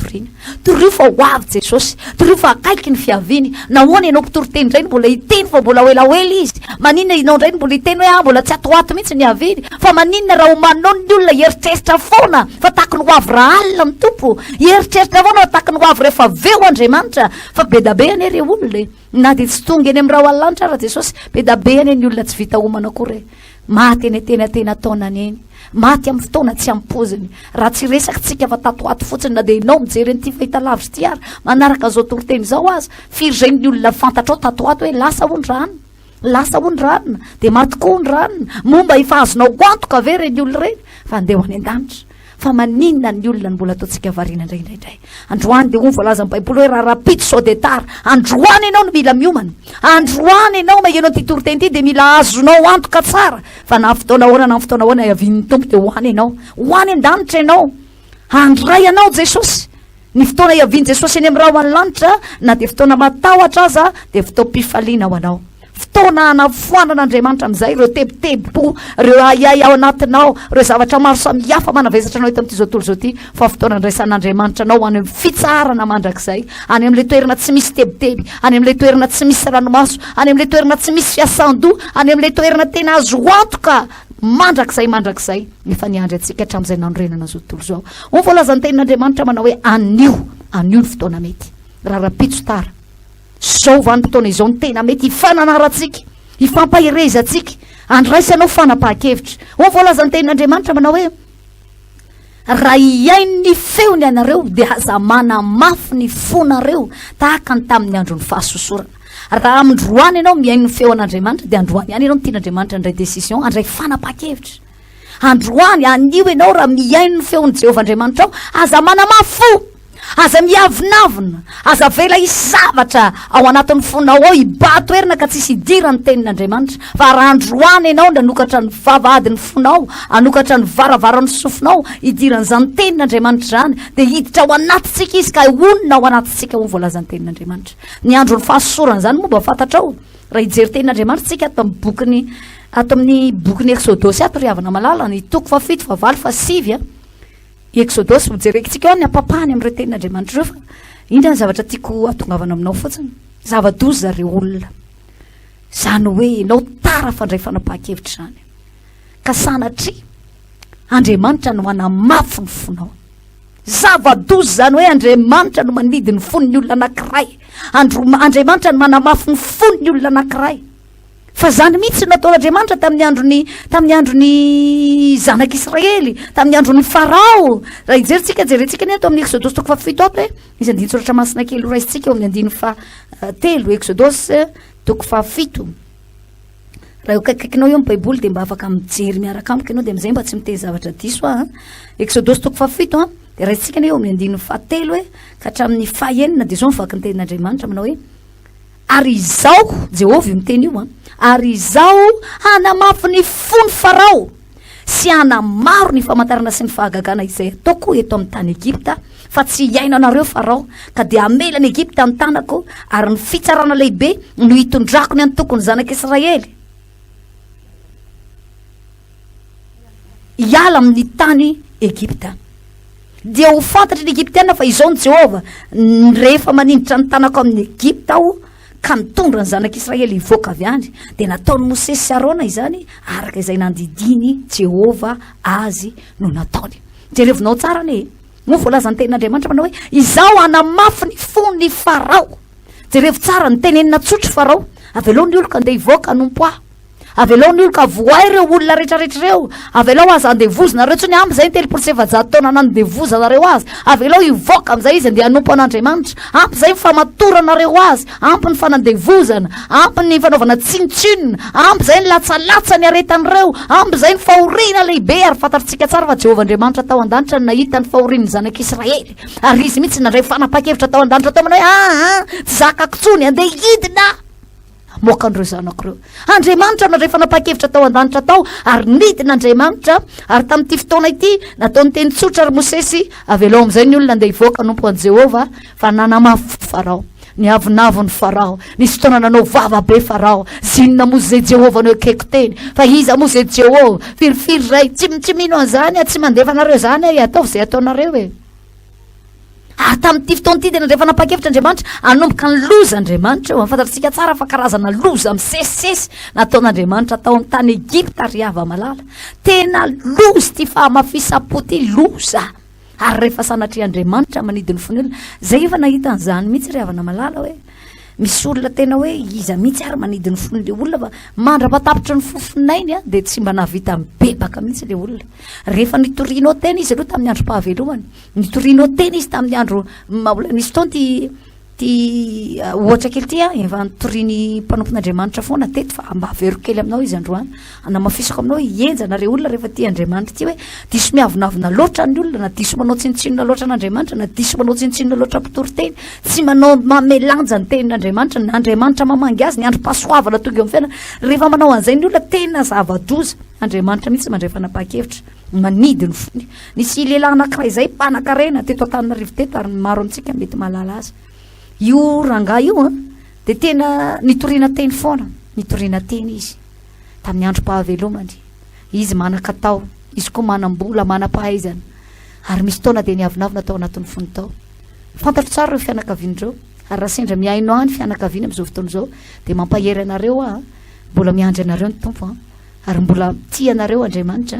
torio fa ho avy Jesosy torio fa akaiky ny fiaviny nahoana ianao mpitoroteny indray no mbola hiteny fa mbola hoelahoely izy maninona inao indray no mbola hiteny hoe mbola tsy atoato mihitsy ny aviny fa maninona raha homanao ny olona heritreritra foana fa tahaky ny ho avy raha alina amin'ny tompo heritreritra foana fa tahaky ny ho avy rehefa veo Andriamanitra fa be da be ane re olona na de tsy tonga eny amin'ny raha hoalanitra raha Jesosy be da be ane ny olona tsy vita homana kory maty eny tena taonany eny maty amin'ny fotoana tsy ampoziny raha tsy resaky tsika fa tatoato fotsiny na de ianao mijery an'ity fahita lavitra ty ary manaraka an'izao toroteny zao azy firy zay ny olona fantatrao tatoato hoe lasa hondrana de maty koa hondrana momba ifahazonao antoka ve reny olona reny fa andeha ho any an-danitra fa maninona ny olona ny mbola ataontsika variana indraindray androany de ho voalaza amin'ny baiboly hoe raha rapide so de tara androany ianao no mila miomana androany ianao ma ianao ty toroteny ty de mila azonao antoka tsara fa na fotoana ahoana avian'ny tompo de hoany ianao hoany an-danitra ianao andray anao Jesosy ny fotoana iaviany Jesosy eny amin'ny raha ho any lanitra na de fotoana matahotra aza de fotoam-pifaliana ho anao fotoana anafoanan'Andriamanitra amin'izay ireo tebotebo ireo ayay ao anatinao ireo zavatra maro samihafa manavezatra anao eto amin'ity zao tontolo zao ty fa fotoana andraisan'Andriamanitra anao any amin'ny fitsarana mandrakizay any amin'le toerana tsy misy teboteby any amin'le toerana tsy misy ranomaso any amin'le toerana tsy misy fiasan-doha any amin'le toerana tena azo antoka mandrakizay efa niandry atsika hatramin'izay nanorenana zao tontolo zao ho voalazan'ny tenin'Andriamanitra manao hoe anio ny fotoana mety raha rapitso tara zao vanim-potoana izao ny tena mety hifananaratsika hifampahirezatsika andraisanao fanapahan-kevitra ho voalazan'ny tenin'Andriamanitra manao hoe raha iaino ny feony anareo de aza mana mafy ny fonareo tahaka ny tamin'ny andro ny fahasosorana raha amindroany ianao miaino ny feon'andriamanitra de androany ihany ianao nitian'andriamanitra andray décision andray fanapa-kevitra androany anio ianao raha miaino ny feon'ny Jehovah Andriamanitra ao aza manamafo aza miavinavina aza vela isavatra ao anatin'ny fonao ao ibatoerina ka tsisy idira ny tenin'andriamanitra fa raha androany ianao nanokatra ny vavahady ny fonao anokatra ny varavarany sofinao idiran'izany tenin'andriamanitra zany de hiditra ao anatintsika izy ka onona ao anatintsika ho voalazany tenin'andriamanitra ny andro ny fahasosorana zany momba fantatra ao raha hijery tenin'andriamanitra tsika ato amin'ny bokiny ato amin'ny bokyny exodosy ato riavana malala ny toko fa 7 fa 8 fa 9 exodosy hojerekintsika ao ny ampapahany am'ireo tenin'andriamanitra reo fa indra ny zavatra tiako atongavana aminao fotsiny zava-dozy zareo olona zany hoe nao tara fandray fanapa-kevitra zany ka sanatria andriamanitra no manamafy ny fonao zava-dozy zany hoe andriamanitra no manidy ny fon'ny olona anankiray andriamanitra no manamafy ny fon'ny olona anankiray fa zany mihitsy nataon'andriamanitra tamin'ny androny zanak'Israely tamin'ny androny farao raha jerentsika ny ato amin'ny exodosy toko fa 7 ato hoe izy andiny soratra masina kely ho raisitsika eo amin'ny andiny fa 3 exodosy toko fa 7 raha eo kaikaikinao eo amin'ny baiboly de mba afaka mijery miaraka amiko ianao de am'izay mba tsy miteny zavatra diso exodosy toko fa 7 de raisitsika eo amin'ny andiny fa 3 hoe ka hatramin'ny fa 9 de zao mivaky ny tenin'andriamanitra manao hoe ary izao Jehovah miteny io ary izao hanamafy ny fony farao sy hanamaro ny famantarana sy ny fahagagana izay ataoko eto amin'ny tany Egipta fa tsy iaina anareo farao ka de amela ny Egipta amin'ny tanako ary ny fitsarana lehibe no hitondrako ny antokony zanak'Israely iala amin'ny tany Egipta dia ho fantatry ny Egiptiana fa izao ny Jehovah rehefa maninditra ny tanako amin'ny Egipta aho ka mitondra ny zanak'Israely hivoaka avy any de nataony Mosesy sy Arona izany araka izay nandidiny Jehovah azy no nataony jerevinao tsara ne mo voalazany tenin'andriamanitra manao hoe izao hanamafy ny fony farao jerevo tsara ny tenenina tsotry farao avelao ny olo ka andeha hivoaka anompo aho avelao ny olo ka voay ireo olona rehetrarehetra reo avelao azy andevozanareo tsony ampy zay 700 taona nandevozanareo azy avelao hivoaka am'izay izy andeha hanompo an'andriamanitra ampy zay mifamatoranareo azy ampy ny fanandevozana ampy ny fanaovana tsinitsinina ampy zay ny latsalatsa ny aretan'ireo ampy zay ny fahoriana lehibe ary fantatritsika tsara fa Jehovah Andriamanitra tao an-danitra nahita ny fahoriany zanak'Israely ary izy mihitsy nandray fanapa-kevitra tao an-danitra tao manao hoe tsy zakako tsony andeha hidina moka andreo zanako reo andriamanitra nandray fanapa-kevitra tao an-danitra tao ary nidin'andriamanitra ary tamin'ity fotoana ity nataony teny tsotra ary Mosesy avelao am'izay ny olona andeha hivoaka anompo an Jehovah fa nanamafy farao ny avinavony farao nisy fotoana nanao vavabe farao zinona mozy zay Jehovah no ekeko teny fa iza mozy zay Jehovah firifiry ray tsy mino an'izany tsy mandefa anareo zany ataovy zay ataonareo tamin'ity fotoana ity de nandray fanapa-kevitra Andriamanitra anomboka ny loza Andriamanitra eo fantatritsika tsara fa karazana loza misesisesy nataon'Andriamanitra tao amin'ny tany Egipta riava malala tena loza ty fahamafisam-po ty loza ary rehefa sanatria Andriamanitra manidiny fony olona zay efa nahita an'izany mihitsy riavana malala hoe misy olona tena hoe iza mihitsy ary manidiny fony le olona fa mandra-patapitra ny fofinainy de tsy mba nahavita mibebaka mihitsy le olona rehefa nitorinao tena izy aloha tamin'ny andro pahavelomany nitorinao tena izy tamin'ny andro nisy fotoana ty ohatra kely ty efa nitoriny mpanompon'Andriamanitra foana teto fa mba avero kely aminao izy androany anamafisako aminao ienjanareo olona rehefa ty Andriamanitra ty hoe diso miavinavina loatra ny olona na diso manao tsinitsinona loatra n'Andriamanitra na diso manao tsinitsinona loatra mpitoroteny tsy manao mamelanja ny tenin'Andriamanitra ny Andriamanitra mamangy azy ny andro pasoavana tonga eo amin'ny fiainana rehefa manao an'izay ny olona tena zava-doza Andriamanitra mihitsy mandray fanapa-kevitra manidiny fony nisy lehilahy anankiray zay mpanan-karena teto Antananarivo teto ary maro amintsika mety mahalala azy io rangahy io de tena nitoriana teny foana nitoriana teny izy tamin'ny andro pahavelomany izy manan-katao izy koa manam-bola manam-pahaizana ary misy taona de niavinavina tao anatin'ny fony tao fantatro tsara ireo fianakavian'ireo ary raha sendra miaino any fianakaviana am'izao fotoana izao de mampahery anareo mbola miandry anareo ny tompo ary mbola tia anareo Andriamanitra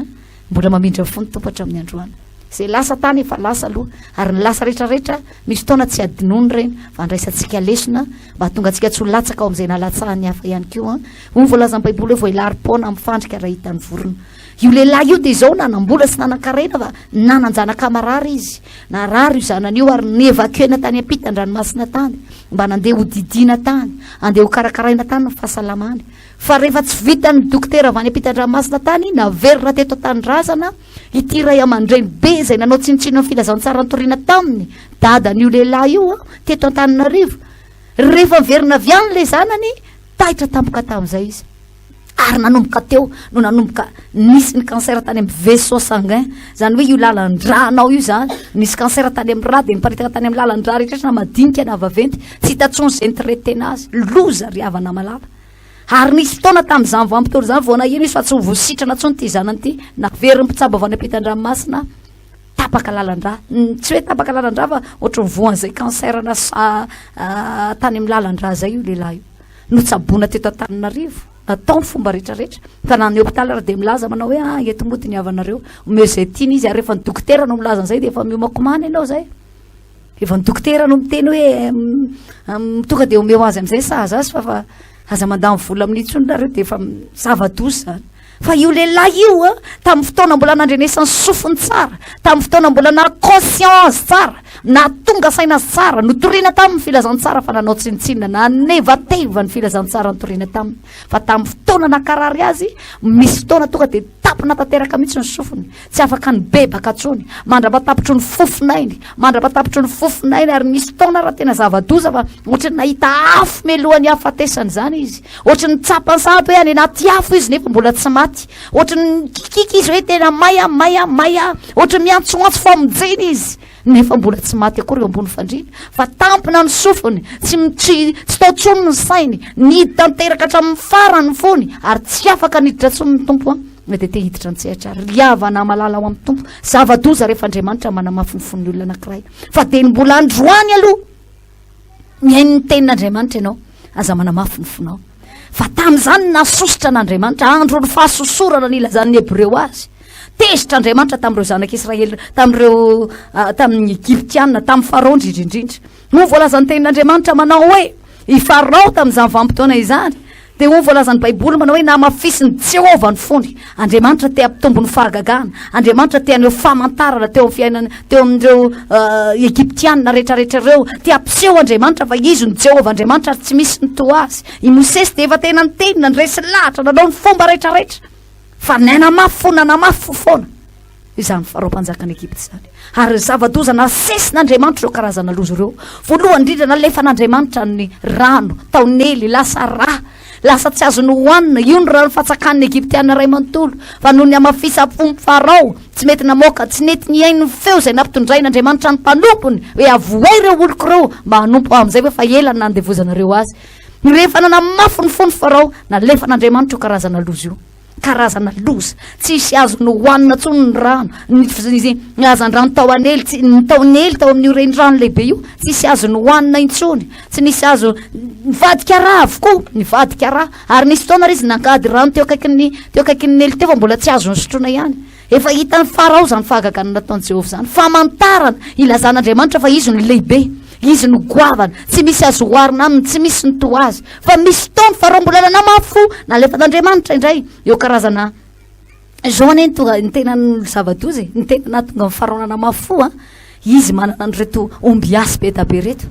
mbola mamindra fony tompo hatramin'ny androany zay lasa tany efa lasa aloha ary ny lasa rehetrarehetra misy fotoana tsy adinono reny fa andraisantsika lesona mba tonga antsika tsy ho latsaka ao am'izay nalatsahany hafa ihany keo hoy voalazan'ny baiboly hoe voailary-paona amin'ny fandrika raha hitan'ny vorona io lehilahy io de zao nanambola sy nanan-karena fa nananjana-kamarary izy na rary io zanany io ary nevakena tany ampita andranomasina tany mba nandeha ho didina tany andeha ho karakaraina tany ny fahasalamany fa rehefa tsy vitany dokotera avy any ampita andranomasina tany naverina teto an-tanindrazana ity ray aman-dreny be zay nanao tsinitsino ny filazantsara nytoriana taminy dadan'io lehilahy io teto an-taninarivo rehefa miverina avy any le zanany taitra tampoka tamin'izay izy ary nanomboka teo no nanomboka nisy ny cancer tany amin'ny vaisseau sanguin zany hoe io lalan-dranao io zany nisy cancer tany amin'ny ra de miparitaka tany amin'ny lalan-dra rehetrrehetra na madinika na vaventy tsy hitatsony zay nytretena azy loza ry havana malala ary nisy fotoana tamin'izany vampitory zany vao naheno izy fa tsy ho voasitrana tsony ty zanany ty navery mpitsabo avy any ampitan-dranomasina tapaka lalan-dra tsy hoe tapaka lalan-dra fa ohatry ny voan'izay cancer na tany amin'ny lalan-dra zay io lehilahy io no tsabona teto an-taninarivo natao ny fomba rehetrarehetra ka na ny hôpitaly ary de milaza manao hoe etomody ny havanareo omeo zay tiany izy ary rehefa ny dokotera no milaza an'izay de efa miomakomany ianao zay efa ny dokotera no miteny hoe tonga de omeo azy am'izay sahaza azy fa aza mandamy vola amin'ny tsony nareo de efa zava-dozy zany fa io lehilahy io tamin'ny fotoana mbola nandrenesany sofiny tsara tamin'ny fotoana mbola na conscience tsara na tonga saina tsara notoriana tamin'ny filazantsara fa nanao tsinitsinina na nevateva ny filazantsara notoriana taminy fa tamin'ny fotoana nakarary azy misy fotoana tonga de tapina tanteraka mihitsy ny sofiny tsy afaka ny bebaka tsony mandra-patapitry ny fofinainy mandra-patapitry ny fofinainy ary misy fotoana raha tena zava-doza fa ohatry ny nahita afo melohany afatesany zany izy ohatry ny tsapasapy hoe any anaty afo izy nefa mbola tsy maty ohatry ny kikika izy hoe tena maya ohatry miantsoantso fo mijeny izy nefa mbola tsy maty akory eo ambony fandrina fa tampina ny sofiny tsy tao tsony ny sainy nidy tanteraka hatramin'ny farany fony ary tsy afaka niditra tsony ny tompo mety te hiditra ny tsehatra riavana malala ao amin'ny tompo zava-doza rehefa andriamanitra manamafy ny fon'ny olona anankiray fa de ny mbola androany aloha mihaino ny tenin'andriamanitra ianao aza manamafy ny fonao fa tamin'izany nasositra n'andriamanitra andro ny fahasosorana ny ilazan'ny hebreo azy tezitra andriamanitra tamin'ireo zanak'israely tamin'ny egiptiana tamin'ny farao indrindrindrindra no voalazany tenin'andriamanitra manao hoe i farao tamin'izany vampitoana izany de ho voalazany baiboly manao hoe namafisiny Jehova ny fony andriamanitra te ampitombo ny fahagagana andriamanitra te aneo famantarana teo amin'ny fiainana teo amin'ireo egiptiana rehetrarehetra ireo te ampiseho andriamanitra fa izy ny Jehova andriamanitra ary tsy misy ny toa azy i Mosesy de efa tena ny tenina ny resy lahatra nanao ny fomba rehetrarehetra fa nanamafy fo nanamafy fo foana izany farao mpanjakany Egipta zany ary zava-doza nasesin'andriamanitra ireo karazana loza ireo voalohany indrindra nalefan'andriamanitra ny rano taonely lasa rà lasa tsy azo ny hoanina io ny rano fatsakan'ny Egiptiana ray manontolo fa noho ny amafisa fompo farao tsy mety namoaka tsy nety ny ainy ny feo zay nampitondrain'andriamanitra ny mpanompony hoe avoay ireo oloko ireo mba hanompo amin'izay hoe fa ela ny nandevozanareo azy rehefa nanamafy ny fony farao nalefan'andriamanitra io karazana loza io karazana loza tsisy azo ny hoanina tsony ny rano ny azan-drano tao anely ny taonely tao amin'io renirano lehibe io tsisy azo ny hoanina intsony tsy nisy azo nivadika raha avokoa nivadika raha ary nisy fotoana ry izy nangady rano teo akaikin'ny nely teo fa mbola tsy azo ny sotroina ihany efa hitany farao zany fahagagana nataon'i Jehova zany famantarana ilazan'andriamanitra fa izy ny lehibe izy no goavana tsy misy azo hoarina aminy tsy misy ny toa azy fa misy fotoana farao mbola nanamafo nalefan'andriamanitra indray eo karazana zao ane tonga ny tena ny zava-doza ny tena natonga ny farao nanamafo izy manana nyreto ombiasy be tabe reto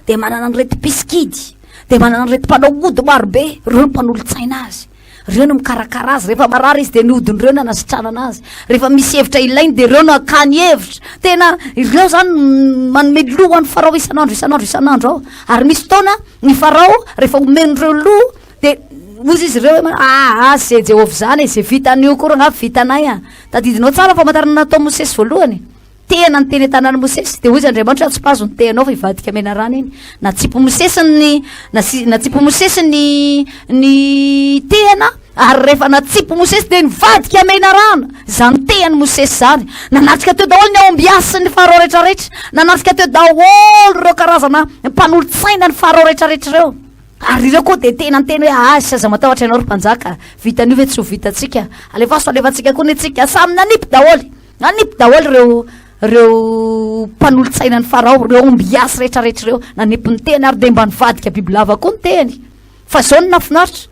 de manana nyreto piskidy de manana nyreto mpanao ody marobe reo mpanolo-tsaina azy reo no mikarakara azy rehefa marary izy de niodin'ireo na nasitranana azy rehefa misy hevitra ilainy de reo no akany hevitra tena ireo zany manome loha ny farao isanandro ao ary misy fotoana ny farao rehefa omen'ireo loha de ozy izy ireo hoe zay Jehova zany zay vitan'io koa rangavy vitanay tadidinao tsara famantarana natao Mosesy voalohany tena ny teny tanàna Mosesy de ozy andriamanitra tsy pazo ny teanao fa ivadika mena rano iny natsipo Mosesy ny tena ary rehefa natsipo Mosesy de nivadika mena rano zany tehany Mosesy zany nanatrika teo daholo ny aombiasy ny farao rehetrarehetra nanatrika teo daholo reo karazana mpanolo-tsaina ny farao rehetrarehetra reo ary ireo koa de tena ny teny hoe sy aza matahotra ianao ry mpanjaka vitan'io ve tsy ho vitatsika alefaso alefantsika koa ny tsika samy nanipy daholo reo mpanolo-tsaina ny farao reo ombiasy rehetrarehetra reo nanipy ny teny ary de mba nivadika bibilava koa ny teny fa zao ny nafinaritra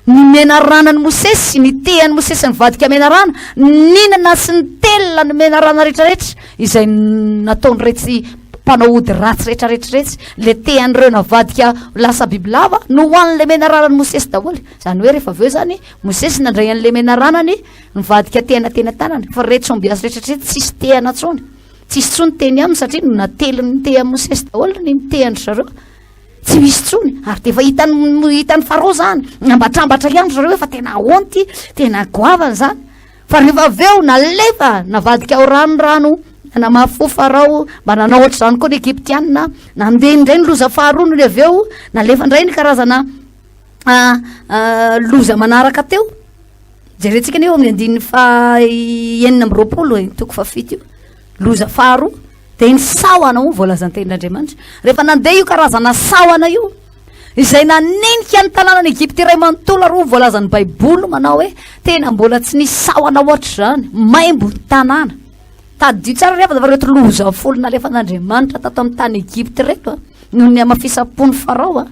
ny mena rana ny Mosesy ny tehany Mosesy nivadika mena rana ninana sy ny telona ny mena rana rehetrarehetra izay nataony retsy mpanao ody ratsy rehetrarehetraretsy le tehan'ireo navadika lasa bibilava no hoan'le mena rana ny Mosesy daholo zany hoe rehefa aveo zany Mosesy nandray an'le mena ranany nivadika tena tanany fa rehetra ombiazy rehetrarehetra tsisy tehana tsony tsisy tsony teny aminy satria no natelony teha Mosesy daholo ny mitehany zareo tsy misy tsony ary de efa hitany farao zany nambatrambatra ihany zareo efa tena honty tena goavana zany fa rehefa aveo nalefa navadika ao rano namafo farao mba nanao ohatra zany koa ny Egyptianina nandeha indray ny loza faharoa no aveo nalefa indray ny karazana loza manaraka teo jerentsika ny eo amin'ny andininy fa 9 toko fa 7 io loza faharoa de ny sahona o voalazany tenin'Andriamanitra rehefa nandeha io karazana sahona io izay nanenika ny tanànany Egypte iray manontolo aro voalazany baiboly manao hoe tena mbola tsy nisy sahona ohatra zany maimbo ny tanàna tadio tsara rehefa dafa reto loza folo nalefa n'Andriamanitra tato amin'ny tany Egypte reto noho ny amafisapony farao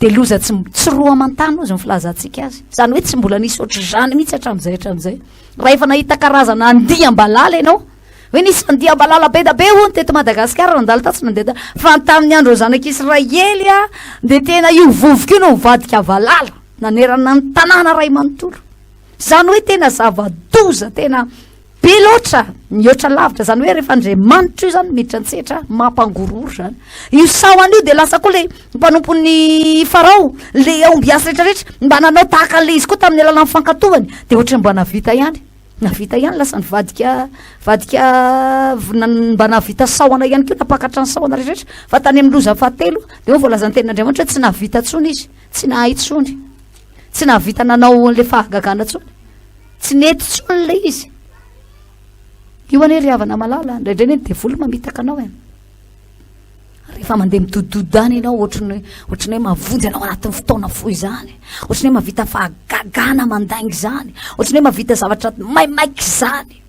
de loza tsy roa amantany ozy ny filazantsika azy zany hoe tsy mbola nisy ohatra zany mihitsy hatramin'izay raha efa nahita karazana andiam-balala ianao hoe nisy andiam-balala be da be hono teto Madagasikara nandalo tatsy nandeha fa tamin'ny andro zanak'Israely de tena io vovoka io no mivadika valala nanerana ny tanàna ray manontolo zany hoe tena zava-doza tena be loatra mihoatra lavitra zany hoe rehefa Andriamanitra io zany miditra antsetra mampangororo zany io sahona io de lasa koa le mpanompon'ny farao le ombiasy rehetrarehetra mba nanao tahaka le izy koa tamin'ny alalan'ny fankatohany de ohatra mba navita ihany lasa nivadika mba navita sahona ihany keo napakatra ny sahona rehetrarehetra fa tany amin'ny loza fahatelo de voalazany tenin'Andriamanitra tsy navita tsony izy tsy nahay tsony tsy navita nanao le fahagagana tsony tsy nety tsony le izy io ane ry havana malala ndraindray ny devolo mamitaka anao rehefa mandeha mitodidodany ianao ohatrany hoe mavonjy anao anatin'ny fotoana fohy zany ohatrany hoe mavita fahagagana mandaingy zany ohatrany hoe mavita zavatra maimaiky zany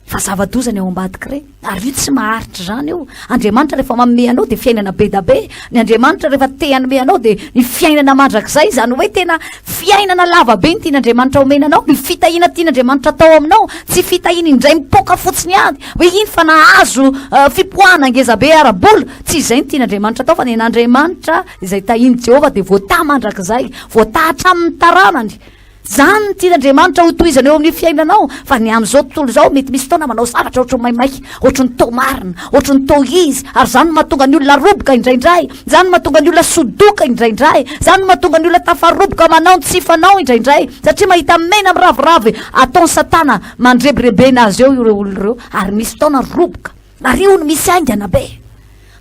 fa zava-dozany ao ambadiky regny ary io tsy maharitra zany io Andriamanitra rehefa manome anao de fiainana be da be ny Andriamanitra rehefa te hanome anao de ny fiainana mandrakizay zany hoe tena fiainana lava be ny tian'Andriamanitra omena anao ny fitahina tian'Andriamanitra atao aminao tsy fitahina indray mipoka fotsiny any hoe iny fa nahazo fipoahana ngeza be arabola tsy izay ny tian'Andriamanitra atao fa ny an'Andriamanitra izay tahiny Jehova de voatah mandrakizay voatah hatramin'ny taranany zany ny tian'Andriamanitra ho tohizana eo amin'ny fiainanao fa ny amin'izao tontolo zao mety misy fotoana manao zavatra ohatry ny maimaiky ohatry ny tao marina ohatry ny tao izy ary zany no mahatonga ny olona roboka indraindray zany no mahatonga ny olona sodoka indraindray zany no mahatonga ny olona tafaroboka manao ny tsifanao indraindray satria mahita mena miraviravy ataony Satana mandrebirebena azy eo ireo olona ireo ary misy fotoana roboka ary io no misy aingana be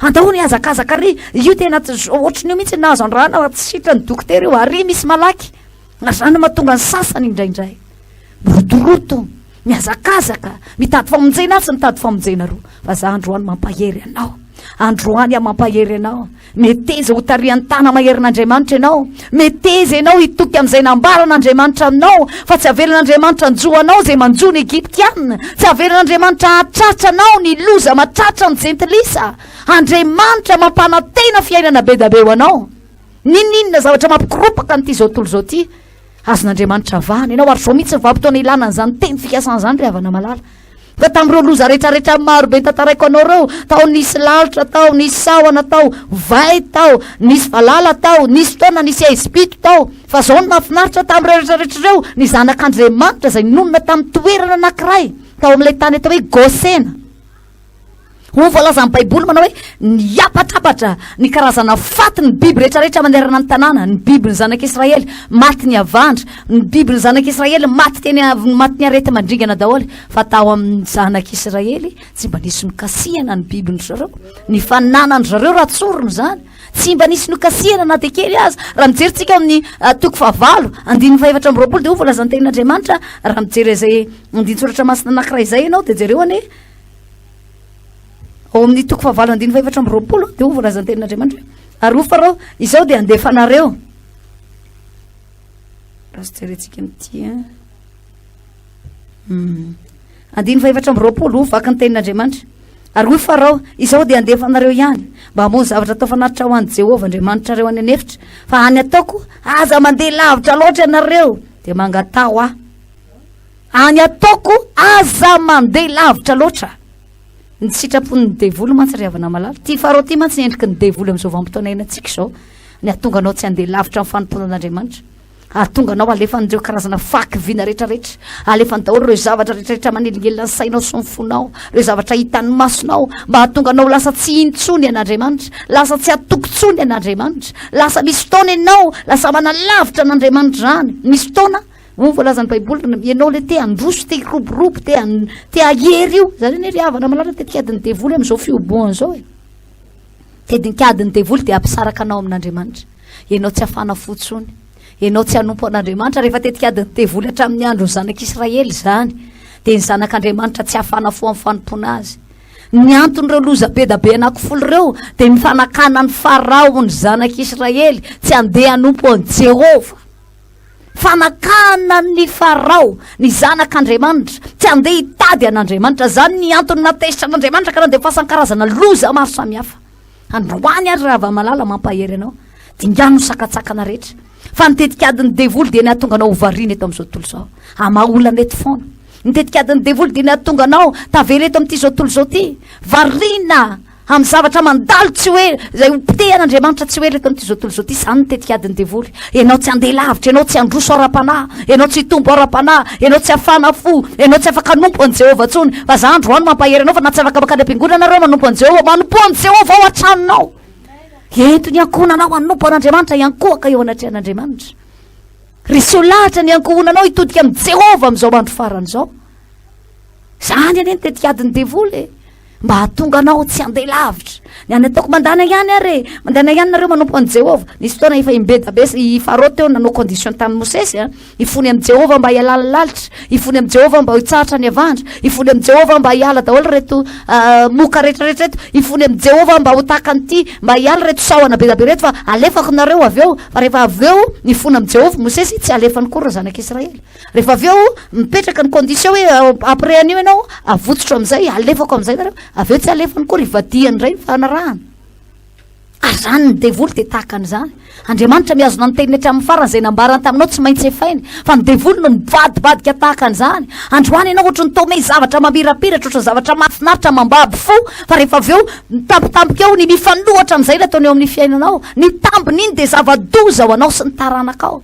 andao ny azakazaka ary io tena ohatry ny io mihitsy nahazo andrana tsy sitra ny dokotera io ary misy malaky zany mahatonga ny sasany indraindray borotoroto miazakazaka mitady famonjena sy mitady famonjena roa fa za androany mampahery anao androany mampahery anao meteza ho tarian'ny tana maherin'Andriamanitra ianao meteza ianao hitoky amin'izay nambaran'Andriamanitra aminao fa tsy avelan'Andriamanitra njoanao zay manjo ny Egyptianina tsy avelan'Andriamanitra hatratra anao ny loza matratra ny jentilisa Andriamanitra mampanantena fiainana be da be ho anao ninninona zavatra mampikiropaka n'ity zao tontolo zao ty azon'Andriamanitra vahana ianao ary zao mihitsy vahampotona ilana n'izany teny fikasana zany ry havana malala fa tamin'ireo loza rehetrarehetra maro be tantaraiko anao reo tao nisy lalitra tao nisy sahona tao vai tao nisy valala tao nisy fotoana nisy Ezipito tao fa zao ny mahafinaritra tamin'ireo rehetrarehetra reo ny zanak'Andriamanitra zay nonona tamin'ny toerana anankiray tao amin'ilay tany atao hoe Gosena ho voalazany baiboly manao hoe niapatrapatra ny karazana faty ny biby rehetrarehetra manerana ny tanàna ny biby ny zanak'Israely maty ny avandra ny biby ny zanak'Israely maty ny arety mandringana daholo fa tao amin'ny zanak'Israely tsy mba nisy nokasihana ny biby ny zareo ny fananany zareo raha tsorony zany tsy mba nisy nokasihana na de kely azy raha mijerytsika amin'ny toko fahavalo 2:4 de ho voalazany tenin'Andriamanitra raha mijery zay andin-tsoratra masina anankiray zay ianao de jereo ane ao amin'ny toko fahavalo 2:4 de ho voalazany tenin'Andriamanitra ary ho farao izao de andefanareo raha sy jerentsika amity 2:4 ho vaky ny tenin'Andriamanitra ary hoy farao izao dia andefanareo ihany mba hamono zavatra atao fanatitra ho an'i Jehovah Andriamanitra reo any anefitra fa any ataoko aza mandeha lavitra loatra ianareo dia mangatao aho any ataoko aza mandeha lavitra loatra ny sitrapon'ny devoly mantsy riavana malala ty farao ty mantsy endriky ny devoly amin'izao vanim-potoana iainantsika izao ny atonga anao tsy andeha lavitra amin'ny fanomponan'Andriamanitra atonga anao alefa n'ireo karazana faky viana rehetrarehetra alefa ny daholo ireo zavatra rehetrarehetra manelingelina ny sainao sy ny fonao ireo zavatra hitan'ny masonao mba hatonga anao lasa tsy intsony an'Andriamanitra lasa tsy atokontsony an'Andriamanitra lasa misy fotoana ianao lasa manalavitra an'Andriamanitra zany misy fotoana voalazan'ny baiboly ianao le te androso te hiroborobo te ahery io zany ny riavana malala tetikadin'ny devoly amin'izao fioboana zao e tedinkadin'ny devoly dia ampisaraka anao amin'Andriamanitra ianao tsy hafana fotsony ianao tsy hanompo an'Andriamanitra rehefa tetikadin'ny devoly hatramin'ny andro ny zanak'Israely zany dia ny zanak'Andriamanitra tsy hafana fo amin'ny fanompona azy ny anton'ireo loza be da be anankifolo ireo dia mifanakana ny farao ny zanak'Israely tsy handeha hanompo an'i Jehovah fanakana ny farao ny zanak'Andriamanitra tsy handeha hitady an'Andriamanitra zany ny antony natesitra an'Andriamanitra ka nandeha fasan-karazana loza maro samihafa androany ary raha vamalala mampahery anao dingano sakatsakana rehetra fa nitetikadin'ny devoly dia ny atonga anao hovariana eto amin'izao tontolo izao amaolana eto foana nitetikadin'ny devoly dia ny atonga anao tavela eto amin'ity zao tontolo izao ty variana amin'ny zavatra mandalo tsy hoe zay pitehan'Andriamanitra tsy hoe leto amin'ity zao tontolo izao ty zany nitetikadin'ny devoly ianao tsy handeha lavitra ianao tsy handroso ara-panahy ianao tsy hitombo ara-panahy ianao tsy hafana fo ianao tsy afaka nompo an'i Jehovah tsony fa za androany mampahery anao fa na tsy afaka makany am-piangonana anareo manompo an'i Jehovah manompo an'i Jehovah ao an-tranonao eto ny ankohonanao hanompo an'Andriamanitra iankohaka eo anatrehan'Andriamanitra risy lahatra ny ankohonanao hitodika amin'i Jehovah amin'izao andro farany izao zany ane nitetikadin'ny devoly mba hatonga anao tsy handeha lavitra ny any ataoko mandana ihany ary mandana ihany nareo manompo an'i Jehovah nisy fotoana efa imbeda-be i farao teo nanao condition tamin'ny Mosesy ifony amin'i Jehovah mba hialala lalitra ifony amin'i Jehovah mba hitsahatra ny avandra ifony amin'i Jehovah mba hiala daholo reto moka rehetrarehetra reto ifony amin'i Jehovah mba ho taka an'ity mba hiala reto sahona be da be reto fa alefako nareo avy eo fa rehefa avy eo nifony amin'i Jehovah Mosesy tsy alefany koa ireo zanak'Israely rehefa avy eo mipetraka ny condition hoe après an'io ianao avotsotro amin'izay alefako amin'izay nareo avy eo tsy alefany koa rivadiany indray ny fanarahana ary zany ny devoly dia tahaka an'izany Andriamanitra mihazona ny teniny hatramin'ny farany izay nambarany taminao tsy maintsy efainy fa ny devoly no mivadibadika tahaka an'izany androany ianao ohatry ny tao-me zavatra mamirapiratra ohatry ny zavatra mahafinaritra mambabo fo fa rehefa avy eo nitampitambika eo ny mifanohatra amin'izay la ataony eo amin'ny fiainanao ny tambiny iny dia zava-doza ho anao sy ny taranakao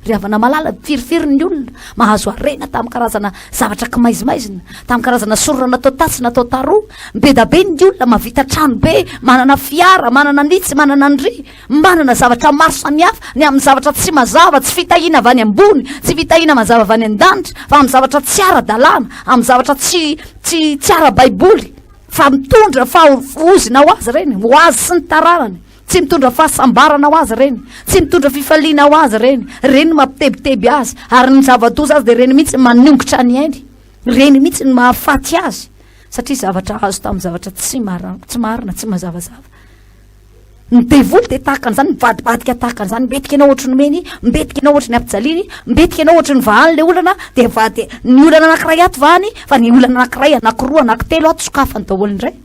riavana malala firifiry ny olona mahazo arena tamin'ny karazana zavatra kimaizimaizina tamin'ny karazana sorona natao tasy natao taroa be da be ny olona mavita trano be manana fiara manana nitsy manana ndry manana zavatra maro samihafa ny amin'ny zavatra tsy mazava tsy fitahina avy any ambony tsy fitahina mazava avy any an-danitra fa amin'ny zavatra tsy ara-dalàna amin'ny zavatra tsy ara-baiboly fa mitondra fa ozina ho azy reny ho azy sy ny tararany tsy mitondra fahasambarana ho azy reny tsy mitondra fifaliana ho azy reny mampitebiteby azy ary ny zava-doza azy dia reny mihitsy maniongotra ny ainy reny mihitsy ny mahafaty azy satria zavatra azo tamin'ny zavatra tsy marina tsy mazavazava ny devoly dia tahaka an'izany mivadibadika tahaka an'izany mbetika ianao ohatry ny meny mbetika ianao ohatry ny ampijaliny mbetika ianao ohatry ny vahany le olana dia vady ny olana anankiray ato vahany fa ny olana anankiray anankiroa anankitelo ato sokafany daholo indray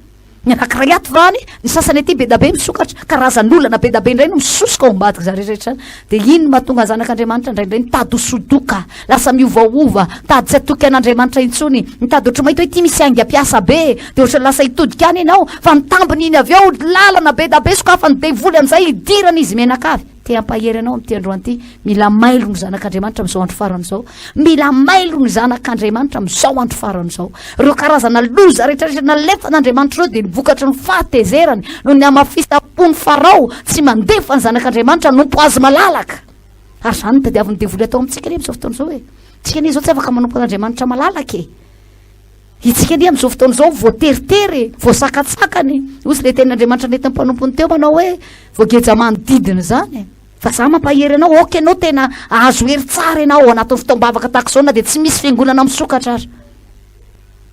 ny anankiray ato vahany ny sasany aty be da be misokatra karazan'olana be da be indray no misosoka ao ambadika za rehetrarehetra dia iny mahatonga zanak'Andriamanitra indraindray nitady hosodoka lasa miovaova tady tsy atoky an'Andriamanitra intsony nitady ohatry mahita hoe ity misy aingam-piasa be dia ohatry lasa hitodika any ianao fa nitambiny iny avy eo lalana be da be sokafany devoly amin'izay hidirana izy menakavy te ampahery anao amin'ity androany ity mila mailo ny zanak'Andriamanitra amin'izao andro farany izao mila mailo ny zanak'Andriamanitra amin'izao andro farany izao ireo karazana loza rehetrarehetra nalefa n'Andriamanitra ireo dia nivokatra ny fahatezerany no ny amafisam-pony farao tsy mandefa ny zanak'Andriamanitra nompo azy malalaka ary zany ny tadiavin'ny devoly atao amintsika anie amin'izao fotoana izao hoe tsika anie izao tsy afaka manompo an'Andriamanitra malalaka e itsika anie amin'izao fotoana izao voateritery voasakatsakany ozy le tenin'Andriamanitra nety ny mpanompony teo manao hoe voageja manodidina zany fa za mampahery anao oka ianao tena azo hery tsara ianao anatin'ny fotoam-bavaka tahaka izao na dia tsy misy fiangonana misokatra ary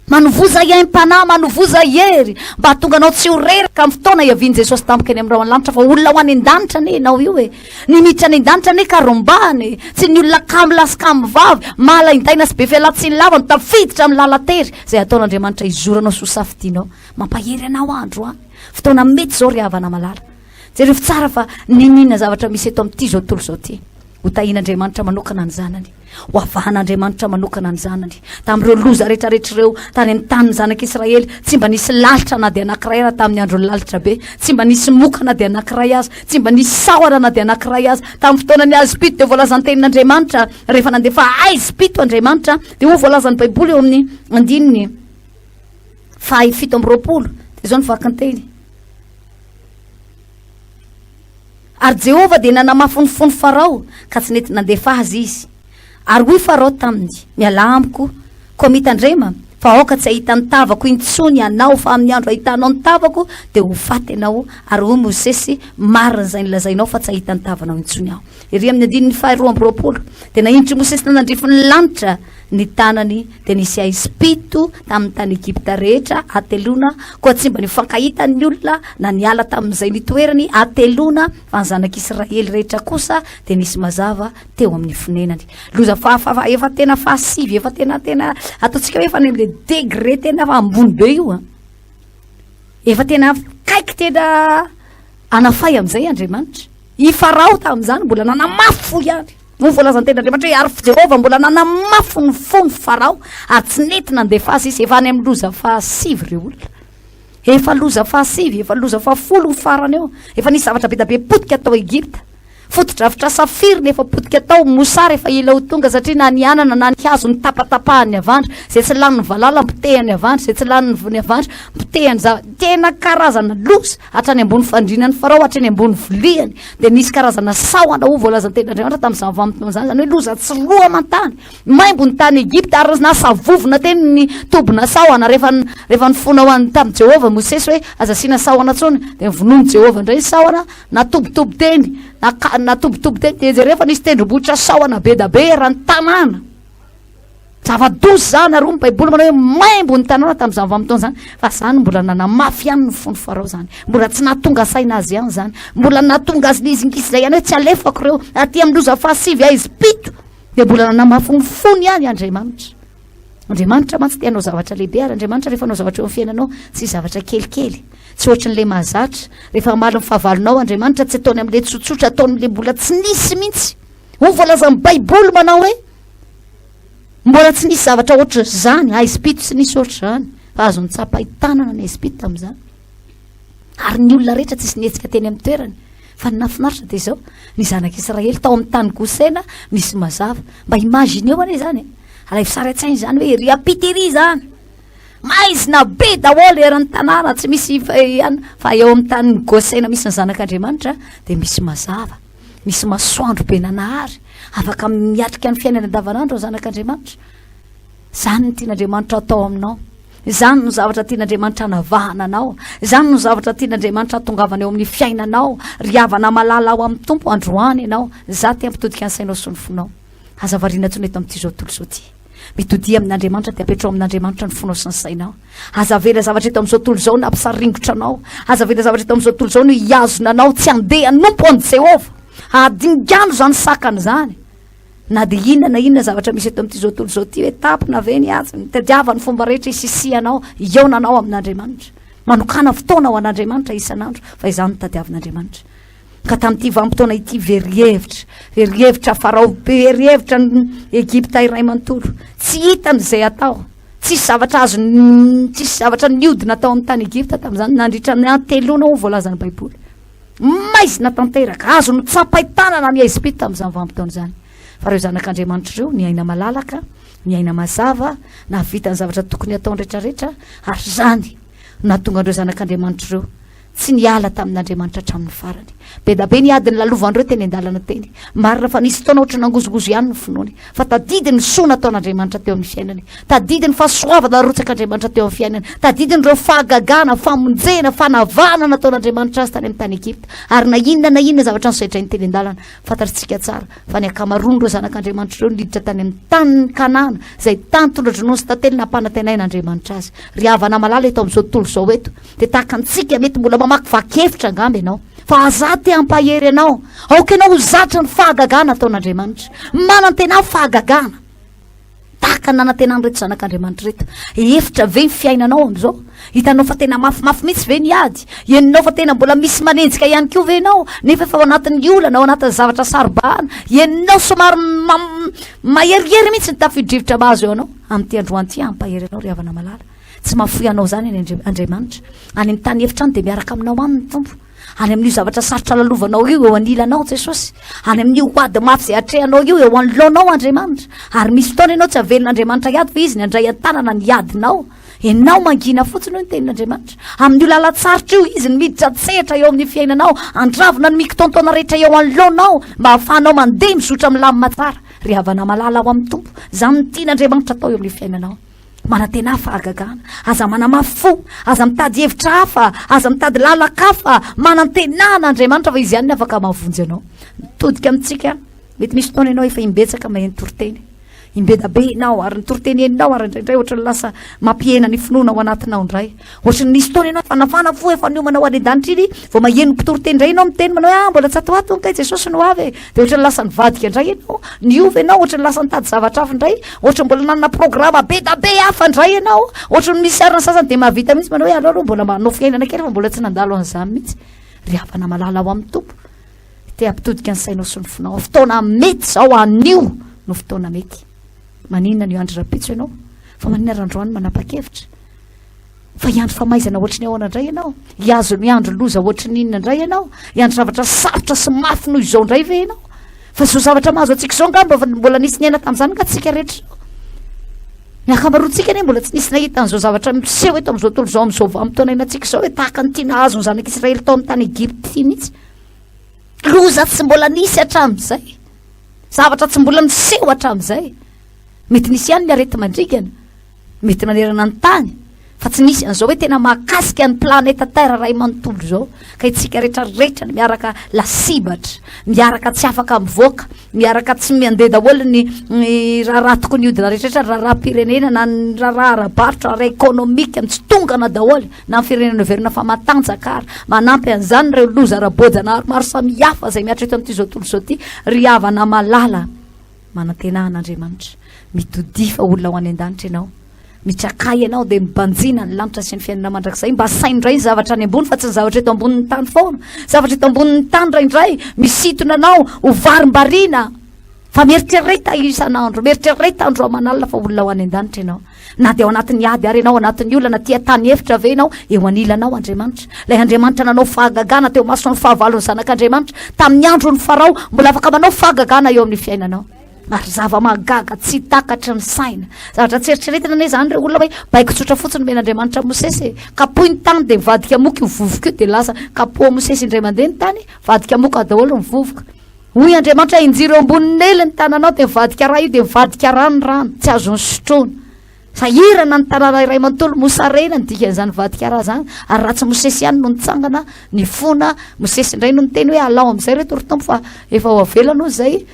manovoza iaim-pana manovoza ery mba tonga anao tsy horeraka amin'ny fotoana iaviany jesosy tampoka eny amin'irao an-lanitra fa olona ho any an-danitra ane ianao io e nimiditra any an-danitra ane ka rombany tsy ny olona kamo lasikamo vavy mala indaina sy be fialatsiny lavany tafiditra amin'ny lalatery zay ataon'Andriamanitra izoranao sy ho safidianao mampahery anao andro any fotoana mety zao ry havana malala jereo fi tsara fa ninina zavatra misy eto amin'ity zao tontolo zao ty ho tahin'Andriamanitra manokana ny zanany ho avahan'Andriamanitra manokana ny zanany tamin'ireo loza rehetrarehetrareo tany amin'ny tany ny zanak'Israely tsy mba nisy lalitra na dia anankiray ara tamin'ny andro lalitra be tsy mba nisy moka na dia anankiray azy tsy mba nisy sahara na dia anankiray azy tamin'ny fotoanany azipito dia voalazany tenin'Andriamanitra rehefa nandefa aizipito Andriamanitra dia ho voalazany baiboly eo amin'ny andininy faha 7 dia zao ny vaky ny teny ary Jehova dia nanamafonifono Farao ka tsy nety nandefa azy izy ary hoy Farao taminy miala amiko koa mitandrema fa aoka tsy ahita ny tavako intsony anao fa amin'ny andro ahitanao ny tavako dia ho faty ianao ary hoy Mosesy marina izay nilazainao fa tsy ahita ny tavanao intsony aho ery amin'ny andininy faha 12 dia nahindritry Mosesy nanandrify ny lanitra ny tanany dia nisy aizipito tamin'ny tany Egypta rehetra atelona koa tsy mba nifankahita ny olona na niala tamin'izay nitoerany atelona fa ny zanak'Israely rehetra kosa dia nisy mazava teo amin'ny fonenany loza efa tena fahasivy efa tena ataontsika hoe efa ny degré tena fa ambony be io efa tena kaiky tena anafay amin'izay Andriamanitra i Farao tamin'izany mbola nanamafo ihany no voalazany tenin'Andriamanitra hoe ary Jehova mbola nanamafo ny fony Farao ary tsy nety nandefa azy izy efa any amin'ny loza fahasivy reo olona efa loza fahasivy efa loza fahafolo ny farany eo efa nisy zavatra be da be potika atao Egypta fotodrafitra safira nefa potika atao mosary efa ila ho tonga satria na ny anana na ny hazo ny tapatapahany avandra zay tsy lany ny valala mpitehany avandra zay tsy lany ny avandra mpitehany tena karazana loza hatrany ambony fandrinany Farao hatrany ambony viliany dia nisy karazana sahona ho voalazany tenin'Andriamanitra tamin'izany vanim-potoana zany zany hoe loza tsy roa amantany maimbo ny tany Egypta ary na savovona teny ny tobina sahona rehefa nifona ho any tamin'i Jehova Mosesy hoe aza asiana sahona tsony dia nivonomy Jehova indray sahona na tobotobo teny na tobotobo teny dia rehefa nisy tendrombohitra sahona be da be erany tanàna zava-dozy zany ary ny baiboly manao hoe maimbo ny tanàna tamin'izany vanim-potoana zany fa zany mbola nanamafy ihany ny fony Farao zany mbola tsy nahatonga saina azy ihany zany mbola nahatonga azy nizingisy ihany hoe tsy alefako reo aty amin'ny loza fahasivy aizipito dia mbola nanamafy ny fony ihany Andriamanitra mantsy tianao zavatra lehibe ary Andriamanitra rehefa anao zavatra eo amin'ny fiainanao tsy zavatra kelikely tsy ohatry n'le mahazatra rehefa maly ny fahavalonao Andriamanitra tsy ataony amin'le tsotsotra ataony amin'le mbola tsy nisy mihitsy ho voalazany baiboly manao hoe mbola tsy nisy zavatra ohatry zany aizipito tsy nisy ohatry zany fa azo nitsapa hitanana ny aizipito tamin'izany ary ny olona rehetra tsisy nihetsika teny amin'ny toerany fa ninafinaritra dia zao ny zanak'Israely tao amin'ny tany Gosena nisy mazava mba imagineo ane zany alay fisary-tsainy zany hoe ry apitery zany maizina be daholo eran'ny tanàna tsy misy ihany fa eo amin'ny tany Gosena misy ny zanak'Andriamanitra dia misy mazava misy masoandro be nanahary afaka miatrika ny fiainana andavanandro ny zanak'Andriamanitra zany ny tian'Andriamanitra atao aminao zany no zavatra tian'Andriamanitra navahana anao zany no zavatra tian'Andriamanitra tongavana eo amin'ny fiainanao ry havana malala ao amin'ny tompo androany ianao za ty ampitodika ny sainao sy ny fonao azavariana tsony eto amin'ity zao tontolo zao ty mitodia amin'Andriamanitra dia apetrao amin'Andriamanitra ny fonao sy ny sainao azavela zavatra eto amin'izao tontolo zao no ampisaringotra anao azavela zavatra eto amin'izao tontolo zao no hiazona anao tsy andeha nompo an'i Jehova adingano zany sakany zany na dia inona zavatra misy eto amin'ity zao tontolo zao ty hoe tapina ve ny azy mitadiava ny fomba rehetra isisianao eonanao amin'Andriamanitra manokana fotoana ho an'Andriamanitra isan'andro fa izany mitadiavin'Andriamanitra ka tamin'ity vanim-potoana ity verihevitra Farao verihevitra ny Egypta iray manontolo tsy hitany zay atao tsisy zavatra niodina atao amin'ny tany Egypta tamin'izany nandritra ny antelona ho voalazany baiboly maizina tanteraka azo no tsapahitanana ny aizipito tamin'izany vanim-potoana zany fa reo zanak'Andriamanitra ireo ny aina malalaka ny aina mazava nahavita ny zavatra tokony ataony rehetrarehetra ary zany nahatonga andreo zanak'Andriamanitra ireo tsy niala tamin'andriamanitra hatramin'ny farany be da be niadiny lalovandreo teny an-dalana teny marina fa nisy taona ohatra nangozogozo ihany ny finoany fa tadidi ny soa nataon'andriamanitra teo amin'ny fiainany tadidi ny fahasoavana rotsak'andriamanitra teo amin'ny fiainany tadidiny reo fahagagana famonjena fanavana nataon'andriamanitra azy tany amin'ny tany Egipta ary na inona zavatra nisaitra ny teny an-dalana fantatritsika tsara fa ny akamaroany reo zanak'andriamanitra reo niditra tany amin'ny tany Kanana izay tany tondra-dronono sy tantely nampanantenain'andriamanitra azy ry havana malala eto amin'izao tontolo izao eto dia tahaka antsika mety mbola mamaky vakevitra angamba ianao fa azaty ampahery anao aoka ianao ho zatra ny fahagagana ataon'andriamanitra manantena fahagagana tahaka nanantenany reto zanak'andriamanitra reto efitra ve ny fiainanao amin'izao hitanao fa tena mafimafy mihitsy ve niady eninao fa tena mbola misy manenjika ihany koa ve ianao nefa efa ao anatin'ny olana ao anatin'ny zavatra saribahana eninao somary maherihery mihitsy ny tafidrivotra mahazo eo anao amin'ity androany ampahery anao ry havana malala tsy mahafoy anao zany any Andriamanitra any amin'ny tany efitra any dia miaraka aminao aminy tompo any amin'io zavatra sarotra lalovanao io eo anilanao Jesosy any amin'io hoady mafy izay atrehanao io eo anoloanao Andriamanitra ary misy fotoana ianao tsy avelon'Andriamanitra iady fa izy ny andray an-tanana ny adinao enao mangina fotsiny io ny tenin'Andriamanitra amin'io lalatsarotra io izy ny miditra tsehatra eo amin'ny fiainanao andravona ny mikitontaona rehetra eo anoloanao mba hahafahanao mandeha mizotra milamina tsara ry havana malala ao amin'ny tompo izany tian'Andriamanitra atao eo amin'ny fiainanao manantena fahagagana aza manamafy fo aza mitady hevitra hafa aza mitady lalakafa manantenan'Andriamanitra fa izy ihany ny afaka mahavonjy anao mitodika amintsika mety misy fotoana ianao efa imbetsaka maheno toroteny imbedabe ianao ary ny toroteny eninao ary indraindray ohatra ny lasa mampihena ny finoana ao anatinao indray ohatra ny nisy fotoana ianao fanafana fo efa niomana ho any an-danitra iny vao maheno mpitoroteny indray ianao miteny manao mbola tsy atoato ny kay Jesosy no avy dia ohatra ny lasa nivadika indray ianao niova ianao ohatra ny lasa nitady zavatra hafa indray ohatra mbola nanana programa be da be hafa indray ianao ohatra ny misy arina sasany dia mahavita mihitsy manao hoe alao mbola manao fiainana kely fa mbola tsy nandalo an'izany mihitsy ry havana malala ao amin'ny tompo te ampitodika ny sainao sy ny finao fotoana mety zao anio no fotoana mety maninona ny andro rapitso ianao fa maninona randroany manapa-kevitra fa iandro famaizana ohatry ny ahoana indray ianao hiazo ny andro loza ohatry ny inona indray ianao hiandro zavatra sarotra sy mafy noho izao indray ve ianao fa zao zavatra mahazo atsika izao ngamba fa mbola nisy niaina tamin'izany ka tsika rehetra ny akamaroantsika ane mbola tsy nisy nahita an'izao zavatra miseho eto amin'izao tontolo izao amin'izao vanim-potoana inatsika izao hoe tahaka ny tiana azo ny zanak'Israely tao amin'ny tany Egipta ity mihitsy loza tsy mbola nisy hatramin'izay zavatra tsy mbola miseho hatramin'izay mety nisy ihany ny arety mandrigana mety manerana ny tany fa tsy nisy an'izao hoe tena mahakasika ny planeta terre ray manontolo zao ka itsika rehetrarehetra ny miaraka lasibatra miaraka tsy afaka mivoaka miaraka tsy mandeha daholo ny raharaha tokony hodina rehetrarehetra raharaha-pirenena na ny raharaha ara-barotra raha ekonomika tsy tongana daholo na ny firenena verina fa matanjakara manampy an'izany reo loza ara-bojana maro samihafa zay miatra eto amin'ity zao tontolo zao ty ry havana malala manantenan'Andriamanitra mitodifa olona ho any an-danitra ianao mitrakay ianao dia mibanjina ny lanitra sy ny fiainana mandrakizay mba saindray ny zavatra any ambony fa tsy ny zavatra eto ambonin'ny tany foana zavatra eto ambonin'ny tany raindray misitona anao ho varim-bariana fa mieritrereta isan'andro mieritrereta andro amanalina fa olona ho any an-danitra ianao na dia ao anatin'ny ady ary ianao anatin'ny olana tia tany efitra ve ianao eo anilanao Andriamanitra ilay Andriamanitra nanao fahagagana teo maso ny fahavalon'ny zanak'Andriamanitra tamin'ny andro ny farao mbola afaka manao fahagagana eo amin'ny fiainanao ary zava-magaga tsy takatra ny saina zavatra tseritreritina ane zany reo olona hoe baiko tsotra fotsiny men'Andriamanitra Mosesy kapohy ny tany dia mivadika moka io vovoka io dia lasa kapoha Mosesy indray mandeha ny tany vadika moka daholo ny vovoka hoy Andriamanitra injiro amboniny ely ny tananao dia mivadika raha io dia mivadika rano tsy azo ny sotroana sahirana ny tanana iray manontolo mosarena ny dikan'izany vadika raha zany ary raha tsy Mosesy ihany no nitsangana ny fona Mosesy indray no niteny hoe alao amin'izay reto ry tompo fa efa ho avelano zay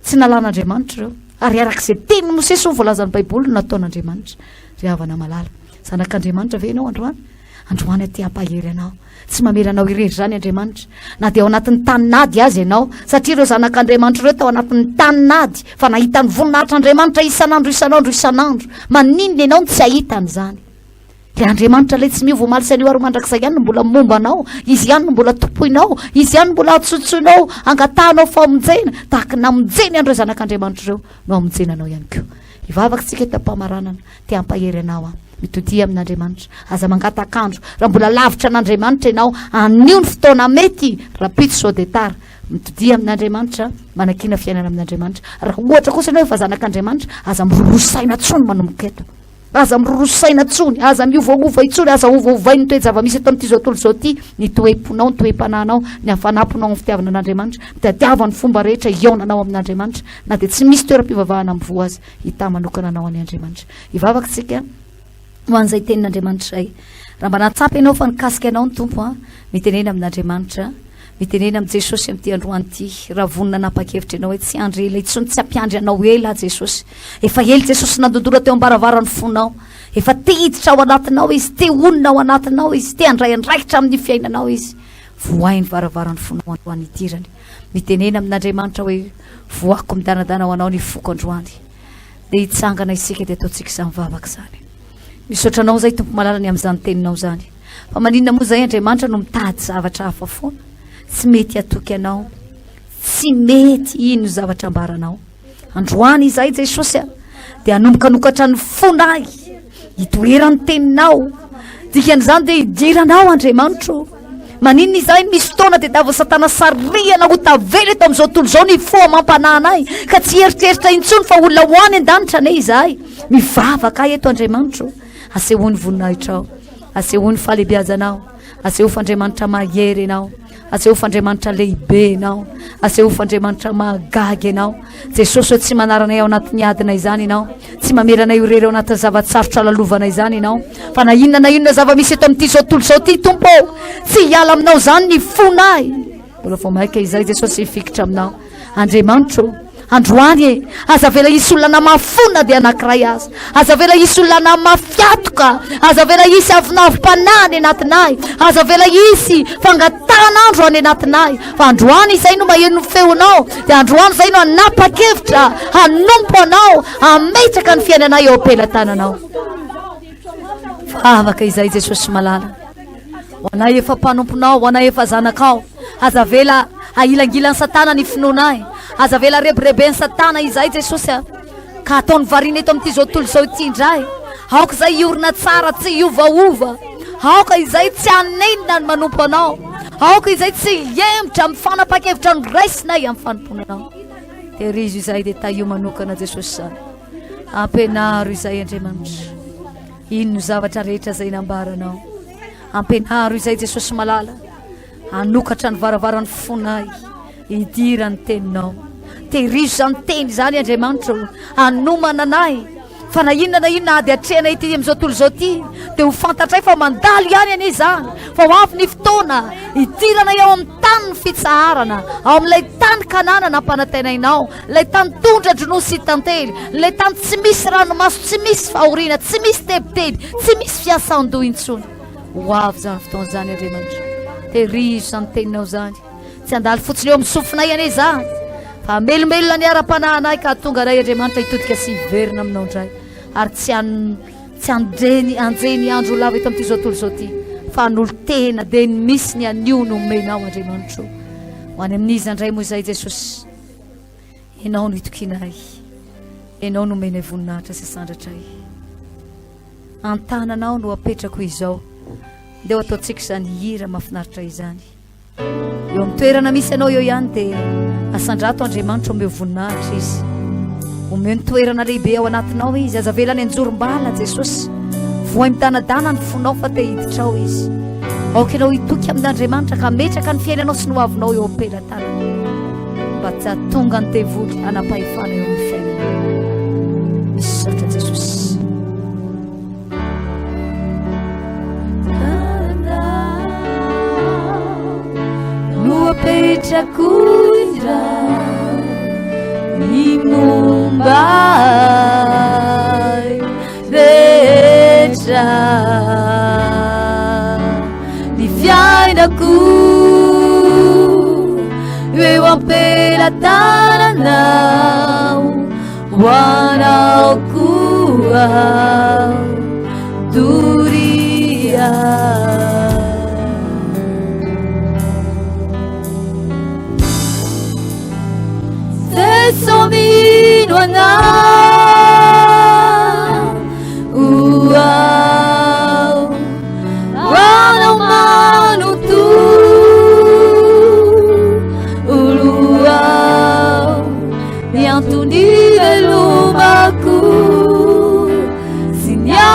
tsy nalan'Andriamanitra reo ary arak'izay teny Mosesy ho voalazan'ny Baiboly nataon'Andriamanitra ry havana malala zanak'Andriamanitra ve ianao androany aty ampahery anao tsy mamela anao irery zany Andriamanitra na dia ao anatin'ny taninady azy ianao satria ireo zanak'Andriamanitra ireo tao anatin'ny taninady fa nahita ny voninahitr'Andriamanitra isan'andro maninona ianao tsy ahitan'izany le Andriamanitra ilay tsy miova omaly sy anio ary mandrakizay ihany no mbola mombanao izy ihany no mbola tompoinao izy ihany mbola atsotsoinao angatahanao famonjena tahaka namonjeny andreo zanak'Andriamanitra ireo no amonjenanao ihany koa hivavaka tsika tam-pamaranana te ampahery anao a mitodia amin'Andriamanitra aza mangatakandro raha mbola lavitra an'Andriamanitra ianao anio ny fotoana mety rapito sao de tara mitodia amin'Andriamanitra manakina fiainana amin'Andriamanitra raha ohatra kosa ianao efa zanak'Andriamanitra aza mirorosaina tsony manomboka eto aza mirorosaina tsony aza miovaova itsony aza ovaovai ny toejava-misy eto amin'ity zao tontolo zao ty ny toe-ponao ny toe-pananao ny afanaponao amin'ny fitiavana an'Andriamanitra mitadiavany fomba rehetra ionanao amin'Andriamanitra na dia tsy misy toeram-pivavahana mivoa azy hita manokana anao any Andriamanitra ivavakantsika ho an'izay tenin'Andriamanitra zay raha mba natsapy ianao fa nikasika anao ny tompo a mitenena amin'Andriamanitra mitenena amin'i Jesosy amin'ity androany ity raha vonina napakevitra ianao hoe tsy andry ela itsony tsy ampiandry anao ela Jesosy efa ely Jesosy nandondora teo ambaravarany fonao efa te hiditra ao anatinao izy te onina ao anatinao izy te andray andraikitra amin'ny fiainanao izy voainy varavarany fonao androany idirany mitenena amin'Andriamanitra hoe voako midanadana ao anao ny foko androany dia hitsangana isika dia ataontsika izany vavaka izany misaotra anao zay tompo malala ny amin'izany teninao zany fa maninona moa zay Andriamanitra no mitady zavatra hafa foana tsy mety atoky anao tsy mety ino zavatra ambaranao androany izay Jesosy dia anombokanokatra ny fonay hitoerany teninao dikan'izany dia hidiranao Andriamanitra maninona izay misy fotoana dia davo satana sariana ho tavela eto amin'izao tontolo izao ny foa mampananay ka tsy eritreritra intsony fa olona hoany an-danitra ane izahay mivavaka eto Andriamanitra asehoany voninahitra ao asehoany fahalebiazanao aseho f'Andriamanitra mahery ianao aseho f'Andriamanitra lehibe ianao aseho f'Andriamanitra mahagagy ianao Jesosy hoe tsy manaranay ao anatin'ny adina izany ianao tsy mameranay irery ao anatin'ny zavatsarotra lalovanay izany ianao fa na inona zava-misy eto amin'ity zao tontolo zao ty tompo tsy hiala aminao zany ny fonay mbola vao maika izay Jesosy hifikitra aminao Andriamanitra androany aza vela isy olona namafona dia anankiray aza vela isy olona namafiatoka aza vela isy avinavim-panany anatinay aza vela isy fangatanandro any anatinay fa androany izay no maheno feonao dia androany izay no anapa-kevitra hanompo anao ametraka ny fiainanay eo am-pelantananao fa afaka izay Jesosy malala ho anay efa mpanomponao ho anay efa zanakao aza vela ailangilany satana ny finoanay aza vela rebirebeny satana izay Jesosy ka ataony variana eto amin'ity zao tontolo zao ity indray aoka izay iorina tsara tsy iovaova aoka izay tsy anenina ny manompo anao aoka izay tsy emitra amin'ny fanapa-kevitra ny raisinay amin'ny fanomponanao terizo izay dia ta io manokana Jesosy zany ampenaro izay Andriamanitra ino zavatra rehetra zay nambaranao ampenaro izay Jesosy malala anokatra ny varavaran'ny fonay hidirany teninao terizo zany teny zany Andriamanitra anomana anay fa na inona ady atrehana ity amin'izao tontolo zao ty dia ho fantatray fa mandalo ihany ane zany fa ho avy ny fotoana hidirana eo amin'ny tany ny fitsaharana ao amin'ilay tany kanana nampanantenainao ilay tany tondra drono sy tantely ilay tany tsy misy ranomaso tsy misy fahoriana tsy misy tebiteby tsy misy fiasan-doha intsony ho avy zany fotoana zany Andriamanitra terizo zany teninao zany tsy andalo fotsiny eo amin'ny sofinay ane zany fa melomelona ny ara-pananay ka tonga anay Andriamanitra hitodika sy hiverina aminao indray ary tsy anjeny andro lava eto amin'ity zao tontolo zao ty fa an'olo tena dia ny misy ny anio no omenao Andriamanitra ho any amin'izy andray moa izay Jesosy ianao no hitokinay ianao no omenay voninahitra sy sandratray antananao no apetrako izao dia ho ataontsika izany hira mahafinaritra izany eo amin'ny toerana misy ianao eo ihany dia asandrato Andriamanitra omeo voninahitra izy omeo ny toerana lehibe ao anatinao izy aza vela ny anjorom-bala Jesosy voay midanadana ny fonao fa te hiditrao izy aoka ianao hitoky amin'Andriamanitra ka metraka ny fiainanao sy no avinao eo am-pelantanana mba tsy hatonga ny tevoly anapahefana eo amin'ny fiainana misy saotra Jesosy apetrako indray ny mombay rehetra ny fiainako eo am-pelantananao ho anao koa doria somino anao uau wana manu tu uluau yang tunile lumaku sinya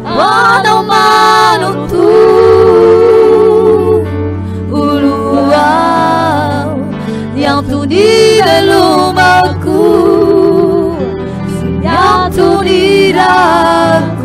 Wanau manutu uluau yang tunire lumaku yang tuniraku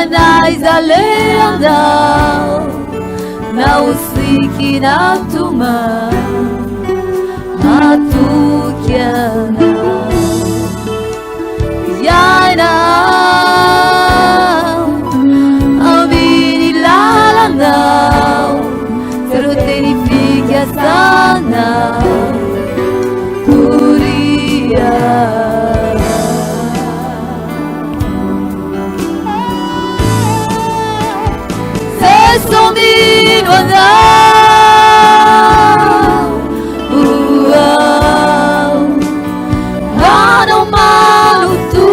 Naiza leandau na usiki na tuma atukiana yana amini lalandau seruteni fikia sana kuria Somino andau uau Wanau manutu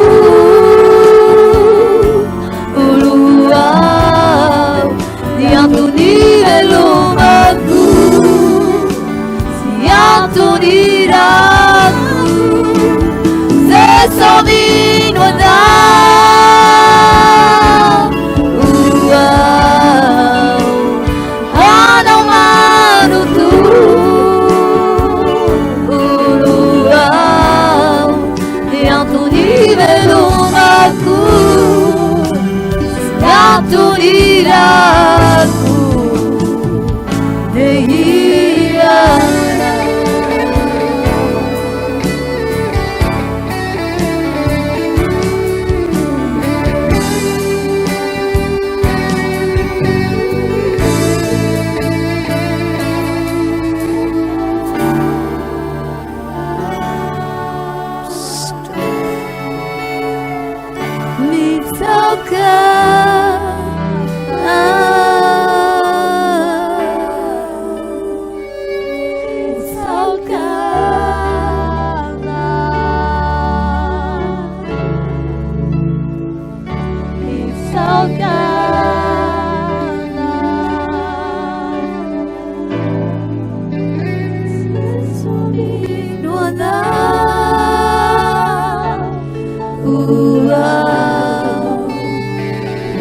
uluau yang tunire lumaku yang tuniraku Somino andau uau Wanau manutu uluau yang tunire lumaku yang tuniraku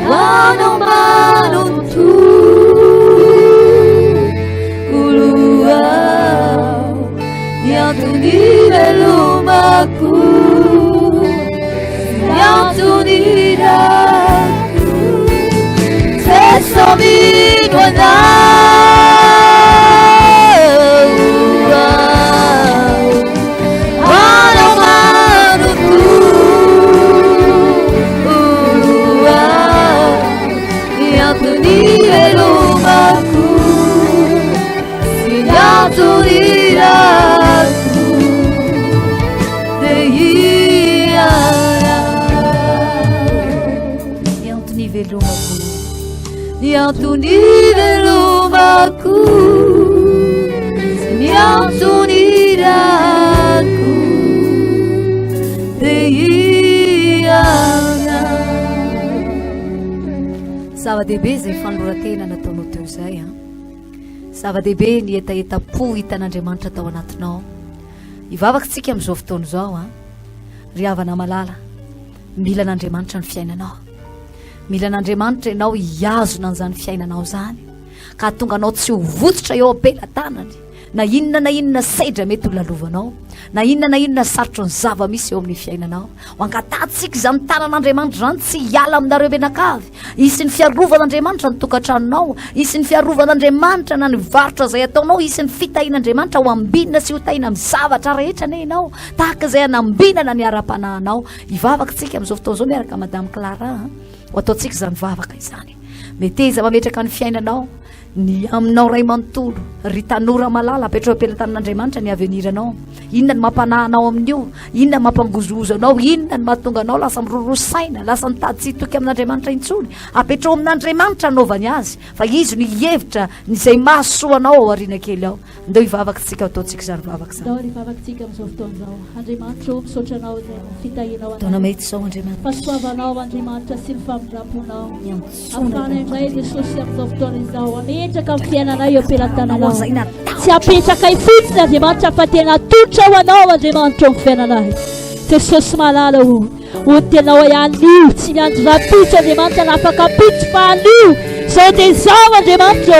Wanau manutu uluau yang tunire lumaku yang tuniraku Somino andau Wanau manutu uluau yang tunire lumaku yang tuniraku yang tunire lumaku yang tunire lumaku yang tuniraku Zava-dehibe zay fanoratena nataonao teo izay a zava-dehibe ny etaeta-po hitan'Andriamanitra tao anatinao hivavaka tsika amin'izao fotoana izao a ry havana malala mila an'Andriamanitra ny fiainanao mila an'Andriamanitra ianao hiazona an'izany fiainanao zany ka tonga anao tsy ho vototra eo ampelantanany na inona sedra mety ho lalovanao na inona sarotro ny zava misy eo amin'ny fiainanao ho angatatsika izany tanan'Andriamanitra zany tsy hiala aminareo menakavy isy ny fiarovan'Andriamanitra ny tokantranonao isy ny fiarovan'Andriamanitra na ny varotra izay ataonao isy ny fitahin'Andriamanitra ho ambinina sy ho tahina amin'ny zavatra rehetra ne ianao tahaka izay hanambinana ny ara-panahinao hivavaka tsika amin'izao fotoana izao miaraka madame Clara ho ataontsika izany vavaka izany meteza mametraka ny fiainanao ny aminao ray manontolo ry tanora malala apetrao ampelantanin'Andriamanitra ny aveniranao. Inona ny mampanahanao amin'io, inona ny mampangozozo anao, inona ny mahatonga anao lasa mirorosaina, lasa mitady tsy hitoky amin'Andriamanitra intsony. Apetrao amin'Andriamanitra anaovany azy, fa izy ny hevitra nyzay mahasoa anao ao aoriana kely ao. Ndeo hivavaka tsika ataontsika zary vavaka zany. Ndao hivavakantsika amin'izao fotoan'izao. Andriamanitra misaotra anao izay fitahinao taona mety izao Andriamanitra. Fahasoavanao Andriamanitra sy ny famindraponao. Afana indray Jesosy amin'izao fotoana izao. Ametraka amin'ny fiainanao eo ampelantananao. Tsy apetraka fotsiny Andriamanitra fa tena totra ho anao Andriamanitra amin'ny fiainanao. Jesosy malala ho tenao ihany io tsy miandry rapitry Andriamanitra na afaka pitry fa anio zao dia zao Andriamanitra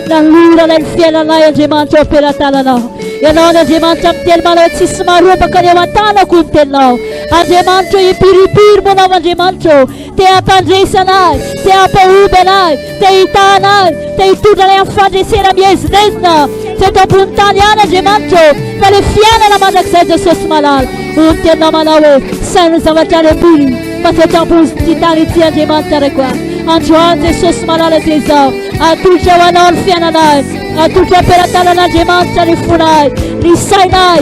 nalora ilay ny fiainanay Andriamanitra ampelantananao. Ianao Andriamanitra miteny malao tsisy marobaka ny eo an-tanako ny teninao. Andriamanitra hipiripiry monao Andriamanitra te hampandresanay, te hampaoby anay, te hita anay, te hitondra anay amin'ny fandresena mihezinezina tsy eto ambony tany ihany Andriamanitra fa le fiainana mandrakizay Jesosy malala ho teninao manao hoe sain'ny zavatra lehibe fa tsy eto ambony ity tany ity Andriamanitra rekoa. Androany Jesosy malala dia izao atolotra ho anao ny fiainanay, atolotra ampelantanan'Andriamanitra ny fonay, ny sainay,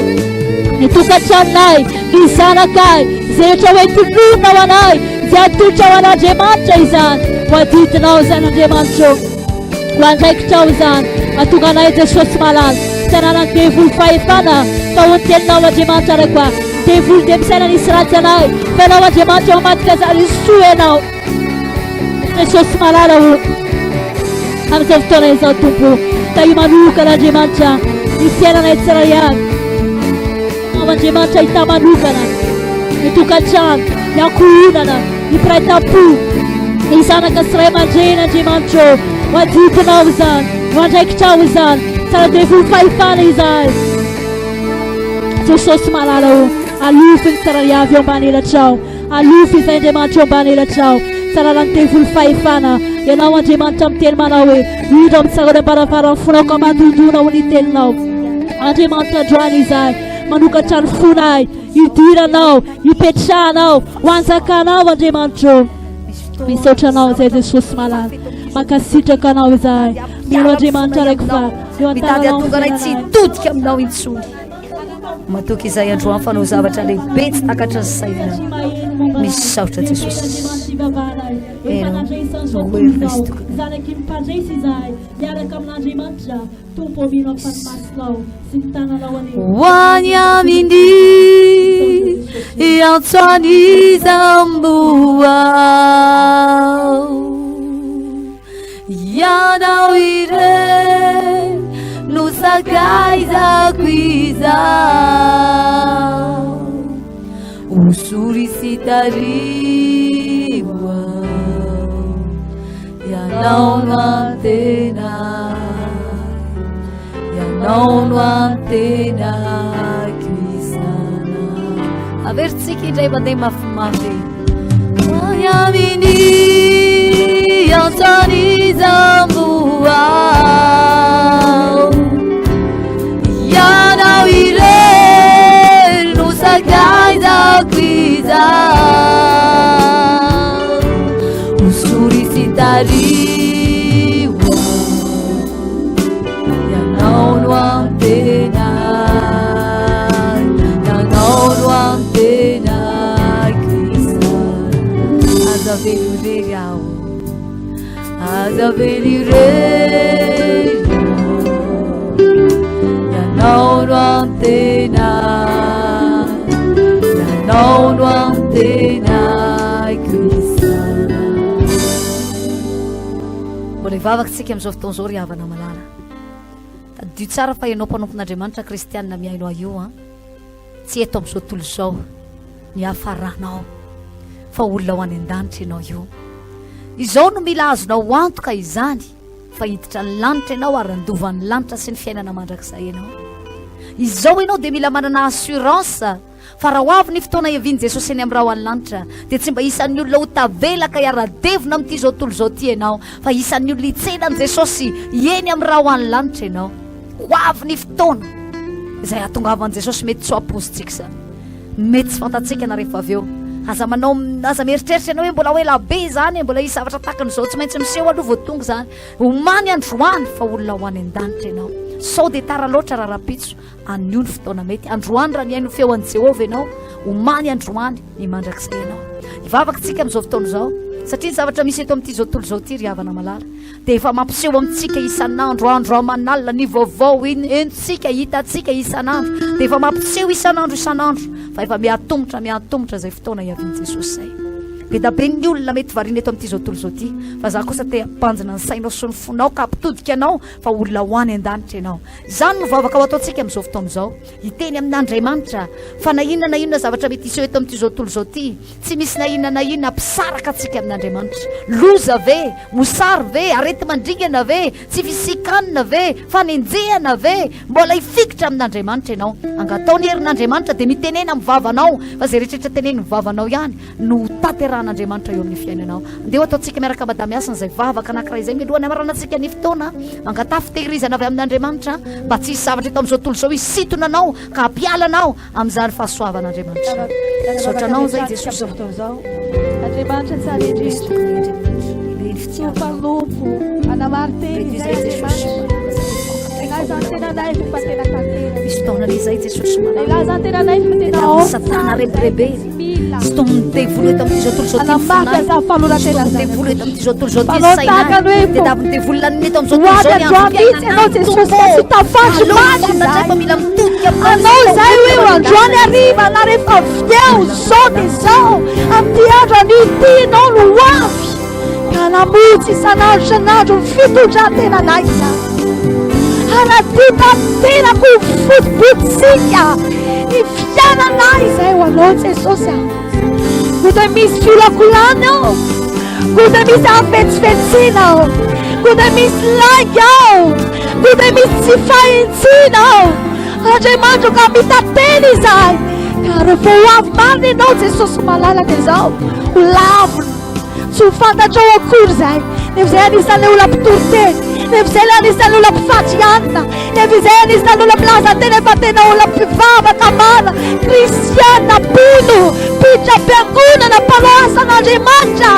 ny tokantranonay, ny zanakay, izay rehetra hoe tolona ho anay, izay atolotra ho an'Andriamanitra izany, ho adidinao izany Andriamanitra, ho andraikitrao izany, atonga anay Jesosy malala, tsy ananany devoly fahefana fa ho ny teninao Andriamanitra rekoa. Devoly dia misaina nisy ratsy anay, fa ianao Andriamanitra mamadika izany soa ianao. Jesosy malala amin'izao fotoana izao tompo da himanokana Andriamanitra ny fiainana tsara ihany. Ao Andriamanitra hita manokana ny tokantrano, ny ankohonana, ny mpiray tampo, ny zanaka sy ray aman-dreny Andriamanitra ho adidinao izany, ho andraikitrao izany, tsara devoly fahefana izany. Jesosy malala alofy ny tsara iavy eo ambany elatrao, alofy izay Andriamanitra eo ambany elatrao. Tsara lany devoly fahefana ianao Andriamanitra miteny manao hoe hidra mitsarona ambaravara ny fonako amadondona ho ny teninao. Andriamanitra androany izay manokatra ny fonay, hidiranao, hipetrahanao, ho anjakanao Andriamanitra. Misaotra anao izay Jesosy malala, mankasitraka anao izay mino Andriamanitra raiky fa eo mitady atonga anay tsy hitodika aminao intsony. Matoky izay androany fa nao zavatra lehibe tsy takatra ny saina. Misaotra Jesosy. Zanaky mipandresy izay miaraka amin'Andriamanitra tompo mino ampanimasinao sy ny tananao any. Hoany aminy iantsony zamboa ianao ire no sakaizako izao usuri sitariwa ianao no antena Krisana. Avertsika indray mandeha mafimafy. Hoany aminy iantsony zamboa ianao ire no sakaizako izao usuri sitariwa ianao no antena Krisana. Azavelireo ianao no antena Krisana. Mbola hivavaka tsika amin'izao fotoan'izao ry havana malala. Tadio tsara fa ianao mpanompon'Andriamanitra kristianina miainao io tsy eto amin'izao tontolo izao ny hafaranao fa olona ho any an-danitra ianao io. Izao no mila azonao antoka izany fa hiditra ny lanitra ianao ary andovan'ny lanitra sy ny fiainana mandrakizay ianao. Izao ianao dia mila manana assurance fa raha ho avy ny fotoana hiaviany Jesosy eny amin'ny raha ho any lanitra dia tsy mba isan'ny olona ho tavelaka hiara-devina amin'ity zao tontolo izao ty ianao fa isan'ny olona hitsenany Jesosy eny amin'ny raha ho any lanitra ianao. Ho avy ny fotoana izay atongavan'i Jesosy mety tsy ho ampozintsika mety tsy fantatsika na rehefa avy eo aza manao aza mieritreritra ianao hoe mbola hoe labe zany mbola izy zavatra takan'izao tsy maintsy miseho aloha voatonga zany omany androany fa olona ho any an-danitra ianao sao de tara loatra raha rapitso anio ny fotoana mety androany raha niaino feoan'i Jehovah ianao omany androany ny mandrakizay ianao ivavakantsika amin'izao fotoana izao satria ny zavatra misy eto amin'ity zao tontolo zao ty ry havana malala dia efa mampiseho amintsika isan'andro andro amanalina ny vaovao entsika hitantsika isan'andro dia efa mampiseho isan'andro fa efa miatombotra zay fotoana iavin'i Jesosy zay be da be ny olona mety varina eto amin'ity zao tontolo zao ty fa za kosa te ampanjina ny sainao sy ny fonao ka ampitodika anao fa olona ho any an-danitra ianao izany no vavaka ho ataontsika amin'izao fotoana izao hiteny amin'Andriamanitra fa na inona zavatra mety iseho eto amin'ity zao tontolo zao ty tsy misy na inona mpisaraka antsika amin'Andriamanitra loza ve mosary ve arety mandringana ve tsy fisikanina ve fanenjehana ve mbola hifikitra amin'Andriamanitra ianao angatao ny herin'Andriamanitra dia mitenena amin'ny vavanao fa zay rehetrarehetra teneny ny vavanao ihany no tanteran'Andriamanitra eo amin'ny fiainanao andeha ataontsika miaraka madamiasa n'izay vavaka anankiray izay milohany amaranantsika ny fotoana angatao fitehirizana avy amin'Andriamanitra mba tsy hisy zavatra eto amin'izao tontolo izao hisitona anao ka hampialanao amin'izany fahasoavan'Andriamanitra saotranao zay Jesosy Andriamanitra tsara indrindra mpanompo anamaroteny zay Jesosy ilahy zany tena nay fa tena tantera misy fotoana izay Jesosy ilahy zany tena nay fa tena satana rebelebe sy tomony devolo eto amin'ity zao tontolo zao anamaka za falorantena devolo eto amin'ity zao tontolo zao ty takany hoe dia davy devolonany eto amin'izao oady androany mihitsy ianao Jesosy sy tafandry maty fa mila mitodika anao zay hoe androany ariva na rehefa vyeo zao dia zao amin'ity andro an'ity ianao no avy ka namotsy isan'andro ny fitondran-tena nay anadita tenako fotobotsika ny fiananay zay ho anao Jesosy ko da misy fiolakolana ao ko da misy afetsifetsina ao ko da misy lagy ao ko da misy tsy fahintsina ao Andriamanitra ka mitateny izay ka rehefa ho avy marina ianao Jesosy malalaka izao ho lavina tsy ho fantatrao akory zay nefa zay anisan'ilay olona mpitoroteny nefa zay anisan'ilay olona mpifaty anina nefa zay anisan'ilay olona milaza tena efa tena olona mpivavaka mana kristiana mpono pitram-piangonana mpanao asan'Andriamanitra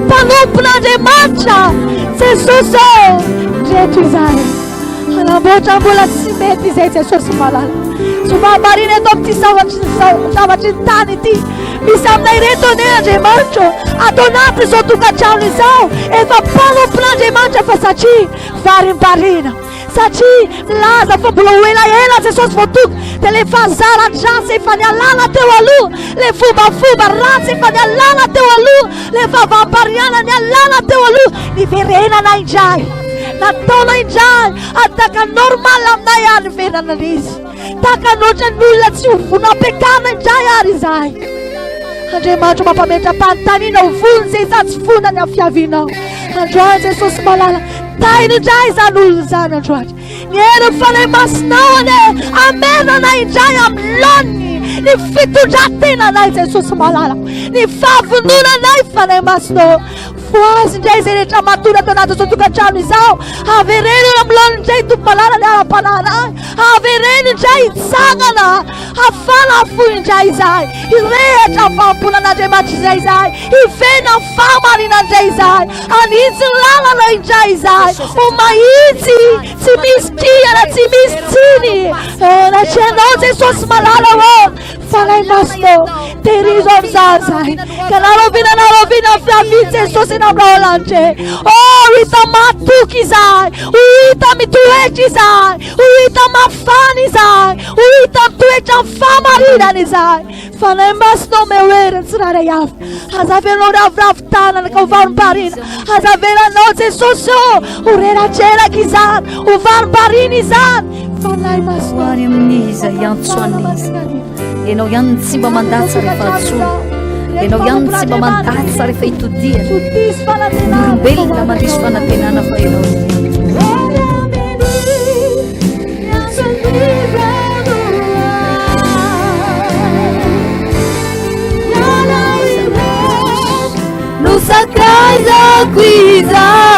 mpanompon'Andriamanitra Jesosy reto izay anamboatra mbola tsy mety izay Jesosy malala tsy mahamarina eto amin'ity zavatra ny tany ity misy aminay reto ane Andriamanitra atao anaty izao tokantrano izao efa mpanompon'Andriamanitra fa satria varim-barina satria milaza fa mbola ho elaela Jesosy voatoka dia le fahazara-dratsy efa nialana teo aloha le fombafomba ratsy efa nialana teo aloha le vavampariana nialana teo aloha niverenana indray nataona indray ataka normal aminay ary niverenana izy takanoatra ny olona tsy hovonam-piakana indray ary izay Andriamanitra mampametram-panontaniana ho vonony zay za tsy vonany amin'ny fiavinao androany Jesosy malala tainy indray izany olona izany androany ny hery fanay masinao ane amenana indray amin'ny lony ny fitondran-tenanay Jesosy malala ny fahavononanay fanay masinao voazy indray zay rehetra matory atao anaty izao tokantrano izao avereny eo amin'ny lony indray tompo malala ny ara-pananay avereny indray hitsangana hafana hafoy indray izay hirehatra famponan'Andriamanitra izay hivena famarina indray izay anitsy ny lalana indray izay ho mahitsy tsy misy kiana tsy misy tsiny natrianao Jesosy malala ho fanay masinao terizo amin'izany zay ka naroviana fiaviany Jesosy namraolantre hita matoky izay hita mitoetra izay hita mafana izay hita mitoetra ny famarinana izay fanay masinao meoeriny tsiraray avy azavelanao ravitanana ka ho varim-barina azavelanao Jesosy ho reratreraka izany ho varim-barina izany fanay masinao ary amin'iza iantsoan'izy ianao ihany ny tsy mba mandatsa rehefa atsoina ianao ihany ny tsy mba mandatsa rehefa hitodiana olombelona mandrisy fanantenana fa ianao no sakaizako izao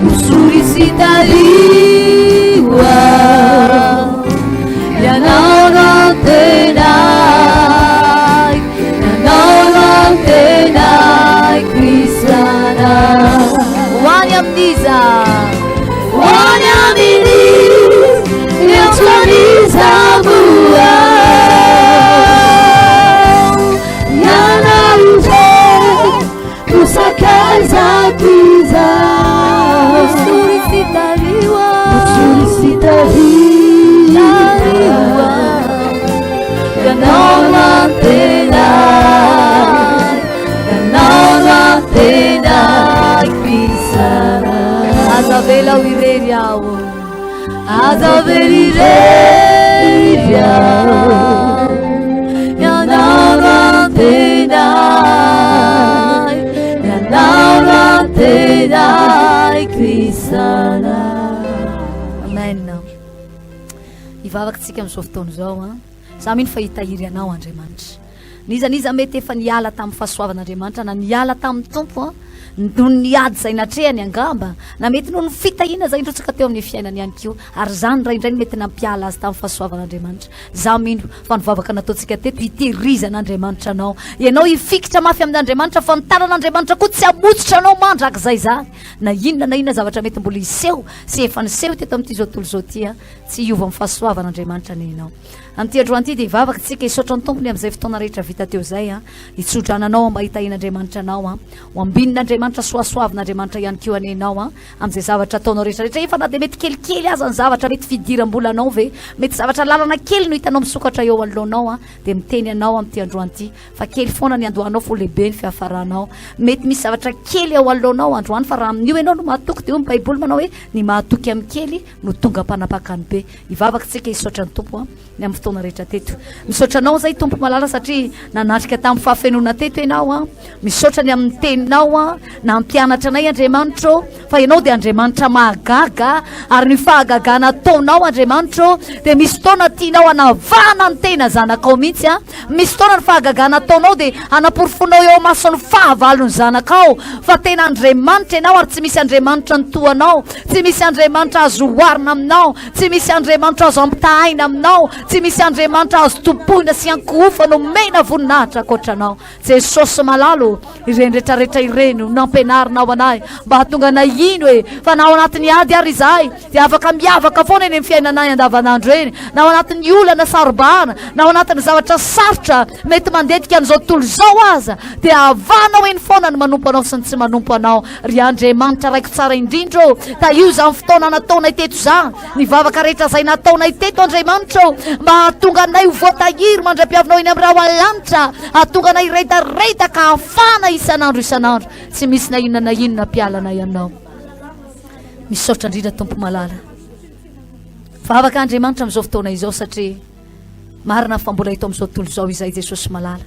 usurisitaliwa yanao no tena hoany amin'iza hoany aminy eotsanizamoa yanarute tusakaizakiza Solicitariwa solicitariwa Ganawantena Kisara Azavela uireriao Azaverireiriao Yanawantena Kisara Amen. Ivavakantsika amin'izao fotoana izao a za mino fa hitahiry anao Andriamanitra nizaniza mety efa niala tamin'ny fahasoavan'Andriamanitra na niala tamin'ny tompo a no niady zay natrehany angamba na mety no ny fitahina zay indrotsaka teo amin'ny fiainany ihany kio ary zany raindray mety nampiala azy tamin'ny fahasoavan'Andriamanitra za mino fa nivavaka nataontsika teto hitehirizan'Andriamanitra anao ianao hifikitra mafy amin'Andriamanitra fa nitanan'Andriamanitra koa tsy hamotsitra anao mandrak'izay zany na inona zavatra mety mbola hiseho sy efa niseho teto amin'ity zao tontolo zao ty a tsy hiova amin'ny fahasoavan'Andriamanitra nenao amin'ity androany dia hivavaka tsika hisaotra ny tompony amin'izay fotoana rehetra vita teo zay a hitsodrananao mba hitahin'Andriamanitra anao a ho ambin'Andriamanitra soasoavin'Andriamanitra ihany keo anenao a amin'izay zavatra ataonao rehetrarehetra efa na dia mety kelikely aza ny zavatra mety fidiram-bolanao ve mety zavatra lalana kely no hitanao misokatra eo anoloanao a dia miteny anao amin'ity androany ity fa kely foana ny andohanao fo lehibe ny fihafaranao mety misy zavatra kely eo anoloanao androany fa raha amin'io ianao no mahatoky dia io ny baiboly manao hoe ny mahatoky amin'ny kely no tonga mpanapakany be hivavaka tsika hisaotra ny tompo a ny amin'ny fotoana rehetra teto misaotra anao zay tompo malala satria nanatrika tamin'ny fahafenona teto ianao a misaotra ny amin'ny teninao a na mpianatra anay Andriamanitra fa ianao dia Andriamanitra mahagaga ary ny fahagagana ataonao Andriamanitra dia misy fotoana tianao anavana ny tena zanakao mihitsy a misy fotoana ny fahagagana ataonao dia anaporofonao eo mason'ny fahavalony zanakao fa tena Andriamanitra ianao ary tsy misy Andriamanitra ny toanao tsy misy Andriamanitra azo oharina aminao tsy misy Andriamanitra azo ampitahaina aminao tsy misy Andriamanitra azo tompoina sy ankohofa no mena voninahitra akoatranao Jesosy malalo ireny rehetrarehetra ireny nampianarinao anay mba hatonga nahino hoe fa na ao anatin'ny ady ary izahay dia afaka miavaka foana eny amin'ny fiainanay andavanandro eny na ao anatin'ny olana sarobana na ao anatin'ny zavatra sarotra mety mandetika an'izao tontolo izao aza dia avanao eny foana ny manompo anao sy ny tsy manompo anao ry Andriamanitra raiko tsara indrindra io zany fotoana nataonay teto za ny vavaka rehetra zay nataonay teto Andriamanitra mba hatonga anay ho voatahiry mandram-piavinao eny amin'ny raha alanitra hatonga anay rehetarehitaka hafana isanandro tsy misy na inona mpialanay aminao misaotra indrindra tompo malala vavaka Andriamanitra amin'izao fotoana izao satria marina fa mbola hito amin'izao tontolo izao izay Jesosy malala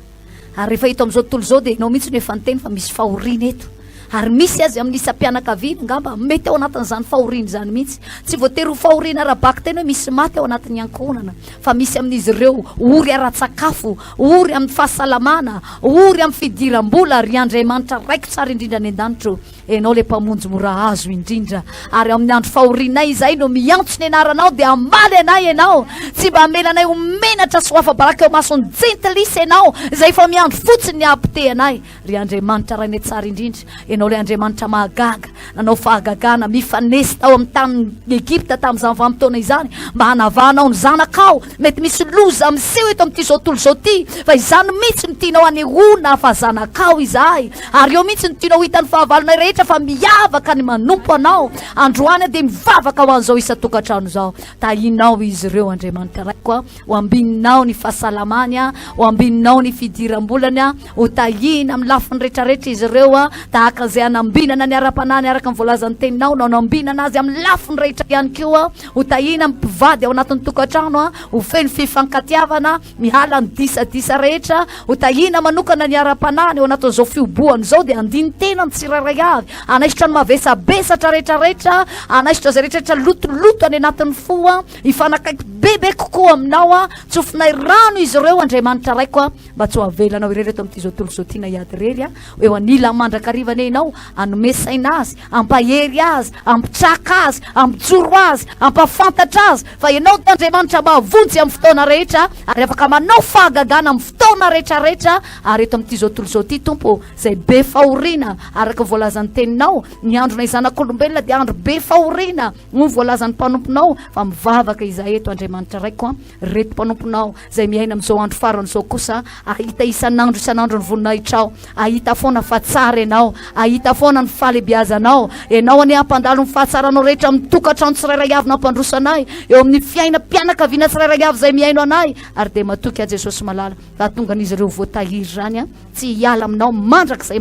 ary rehefa hito amin'izao tontolo izao dia ianao mihitsy no efa niteny fa misy fahoriana eto ary misy azy amin'ny isa-pianakaviana ngamba mety ao anatin'izany fahoriana zany mihitsy tsy voatery ho fahoriana arabaky tena hoe misy maty ao anatin'ny ankohonana fa misy amin'izy ireo ory ara-tsakafo ory amin'ny fahasalamana ory amin'ny fidiram-bola ry Andriamanitra raiko tsara indrindra ny an-danitro ianao le mpamonjy mora azo indrindra ary amin'ny andro fahorianay izay no miantso ny anaranao dia amaly anay ianao tsy mba hamelanay ho menatra sy ho afa-baraka eo masony jentilisa ianao izay fa miandro fotsiny ny ampiteanay ry Andriamanitra rainay tsara indrindra ianao le Andriamanitra mahagaga nanao fahagagana mifanesy tao amin'ny tany Egipta tamin'izany vanim-potoana izany mba hanavahanao ny zanakao mety misy loza miseho eto amin'ity zao tontolo zao ty fa izany mihitsy no tianao anehoana fa zanakao izahay ary eo mihitsy no tianao hitan'ny fahavalonay rehetra fa miavaka ny manompo anao androany dia mivavaka ho an'izao isa-tokantrano zao tahinao izy ireo Andriamanitra raiko ho ambininao ny fahasalamany ho ambininao ny fidiram-bolany ho tahina amin'ny lafiny rehetrarehetra izy ireo tahaka izay anambinana ny ara-panany araka ny voalazan'ny teninao na anambinana azy amin'ny lafiny rehetra ihany koa ho tahina mpivady ao anatin'ny tokantrano ho feno fifankatiavana mihala ny disadisa rehetra ho tahina manokana ny ara-panany ao anatin'izao fioboany zao dia andiny tena ny tsiraray avy anaisitra ny mavesabesatra rehetrarehetra anaisitra zay rehetrarehetra lotoloto any anatin'ny fo hifanakaiky bebe kokoa aminao tsofinay rano izy ireo Andriamanitra raiko mba tsy ho avelanao irery eto amin'ity zao tontolo zao tiana hiady rery eo anila mandrakarivana ianao anome saina azy ampahery azy ampitraka azy ampijoro azy ampafantatra azy fa ianao dia Andriamanitra mahavonjy amin'ny fotoana rehetra ary afaka manao fahagagana amin'ny fotoana rehetrarehetra ary eto amin'ity zao tontolo zao ty tompo zay be fahoriana araka voalazan'ny teninao ny andro nay zanak'olombelona dia andro be fahoriana no voalazan'ny mpanomponao fa mivavaka izahay eto Andriamanitra raiko reto mpanomponao zay miaina amin'izao andro faran'izao kosa ahita isan'andro ny voninahitrao ahita foana fahatsara ianao ahita foana ny fahalebiazanao ianao any ampandalo ny fahatsaranao rehetra amin'ny tokantrano tsirairay avy nampandrosanay eo amin'ny fiaina mpianakaviana tsirairay avy zay miaino anay ary dia matoky a Jesosy malala fa tonga an'izy ireo voatahiry zany tsy hiala aminao mandrakizay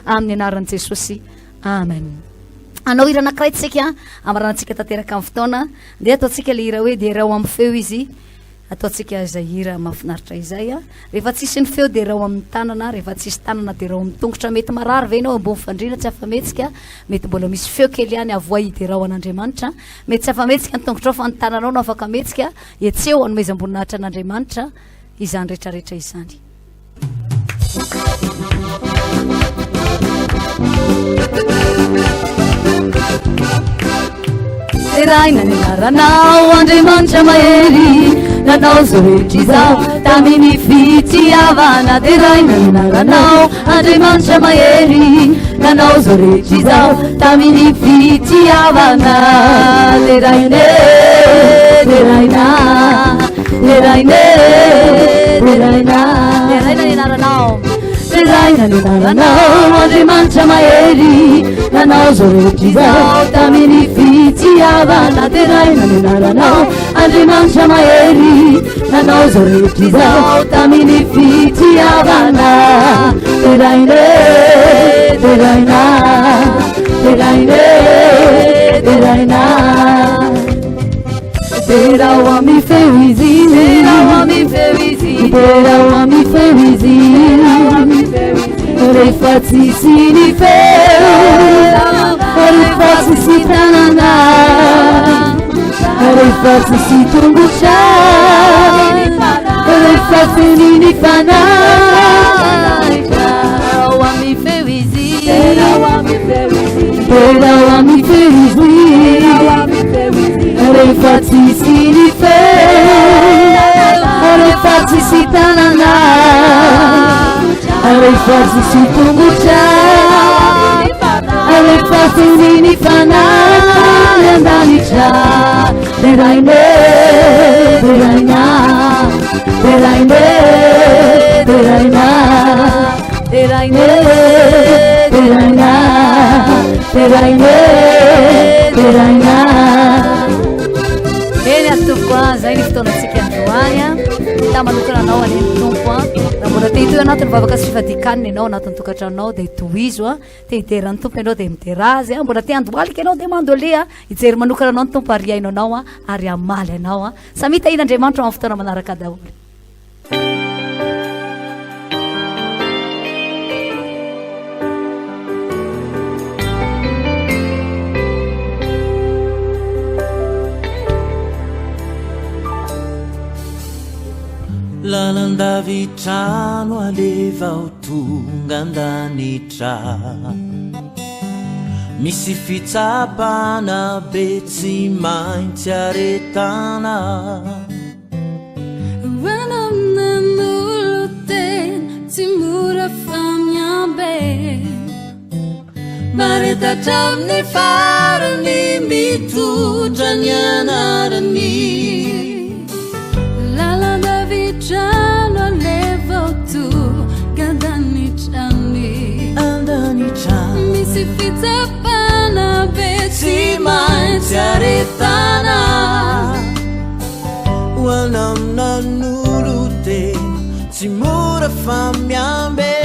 amin'ny anaran'i Jesosy amen. Anao hira anankiray tsika amarantsika tanteraka amin'ny fotoana dia ataontsika le hira hoe dia rao amin'ny feo izy ataontsika izay hira mahafinaritra izay rehefa tsisy ny feo dia rao amin'ny tanana rehefa tsisy tanana dia rao amin'ny tongotra mety marary ve ianao ambony fandriana tsy afametsika mety mbola misy feo kely ihany avoay dia rao an'Andriamanitra mety tsy afametsika ny tongotrao fa ny tananao no afaka metsika etseo anomeza amboninahitra an'Andriamanitra izany rehetrarehetra izany. Teraina nilaranao Andriamanitra mahery nanao zao rehetra izao tamin'ny fitiavana. Teraina nilaranao Andriamanitra mahery nanao zao rehetra izao tamin'ny fitiavana. Teraina teraina teraina teraina teraina nilaranao teraina nilaranao Andriamanitra mahery nanao zao rehetra izao tamin'ny fitiavana. Teraina nilaranao Andriamanitra mahery nanao zao rehetra izao tamin'ny fitiavana. Teraina teraina teraina teraina terao amin'ny feo izy terao amin'ny feo izy terao amin'ny feo izy rehefa tsisy ny feo rehefa tsisy tanana rehefa tsisy tongotra rehefa feny ny fanahy terao amin'ny feo izy terao amin'ny feo izy terao amin'ny feo izy rehefa tsisy ny feo rehefa tsisy tanana rehefa tsisy tongotra rehefa feny ny fanahy andanitra. Teraina teraina teraina teraina teraina teraina teraina teraina. Eny atoko zay ny fotoanantsika androany tamanokana anao any tompo raha mbola te hitoy anatin'ny vavaka sy fifadikanina ianao anatin'ny tokantranonao dia tohizo te hideran'ny tompo ianao dia midera azy mbola te andoalika ianao dia mandolia hijery manokana anao ny tompo ariaino anao ary amaly anao samy hitahina Andriamanitra amin'ny fotoana manaraka daholo. Lalandavitrano alevao tonga andanitra misy fitsapana be tsy maintsy aretana Wanamnanolo ten tsy mora famiambe maretatra amin'ny farany mitondra ny anarany Lalandavitrano alevao tonga andanitra misy fitsapana be tsy maintsy aretana Wanamnanolo ten tsy mora famiambe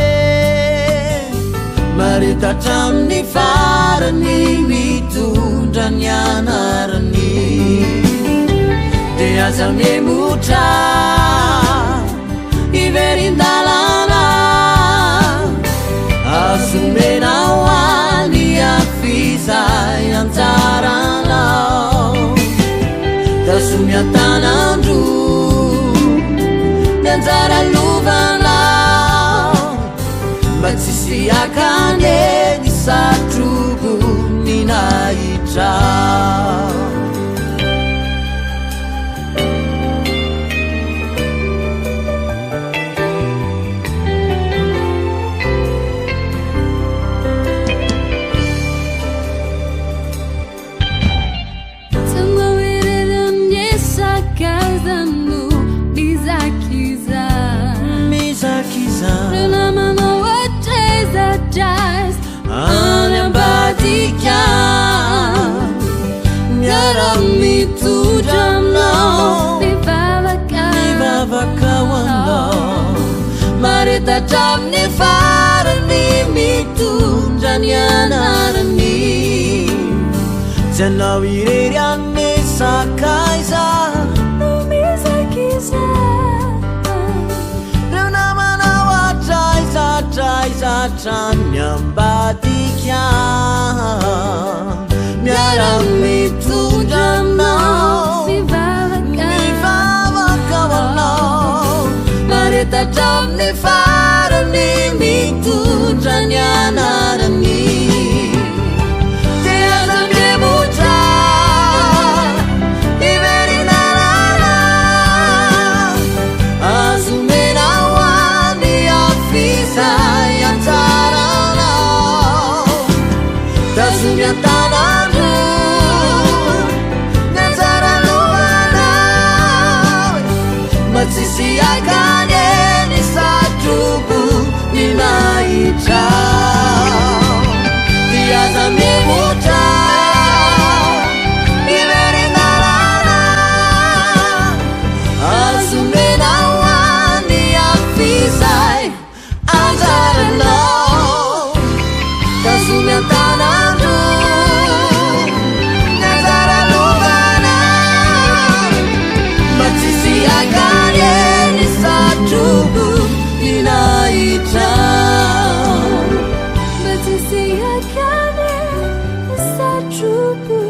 maretatra amin'ny farany mitondra ny anarany dia aza miemotra iverindalana azomena hoany afizay anjaranao tazomiatanandro ny anjara lovanao mba tsisy akane ny satrogo ny nahitra Maretatramny farany mitondra ny anarany tsy anao irery amin'ny sakaiza no mizakiza reo namanao atraizatraizatrany ambadika miara-mitondra anao mivavaka anao maretatramny farany mitondra ny anarany teazamiemotra iverinarana azomenao any afizay anjaranao tazomy antanandro ny anjaralohana matsisy akany eny satrobo ny nahitra diaza miemotra iverinarana azomenao any afizay anjaranao tazomy antanandro ny anjaralovana matsisy akany eny satrobo ny nahitra matsisy akany eny satrobo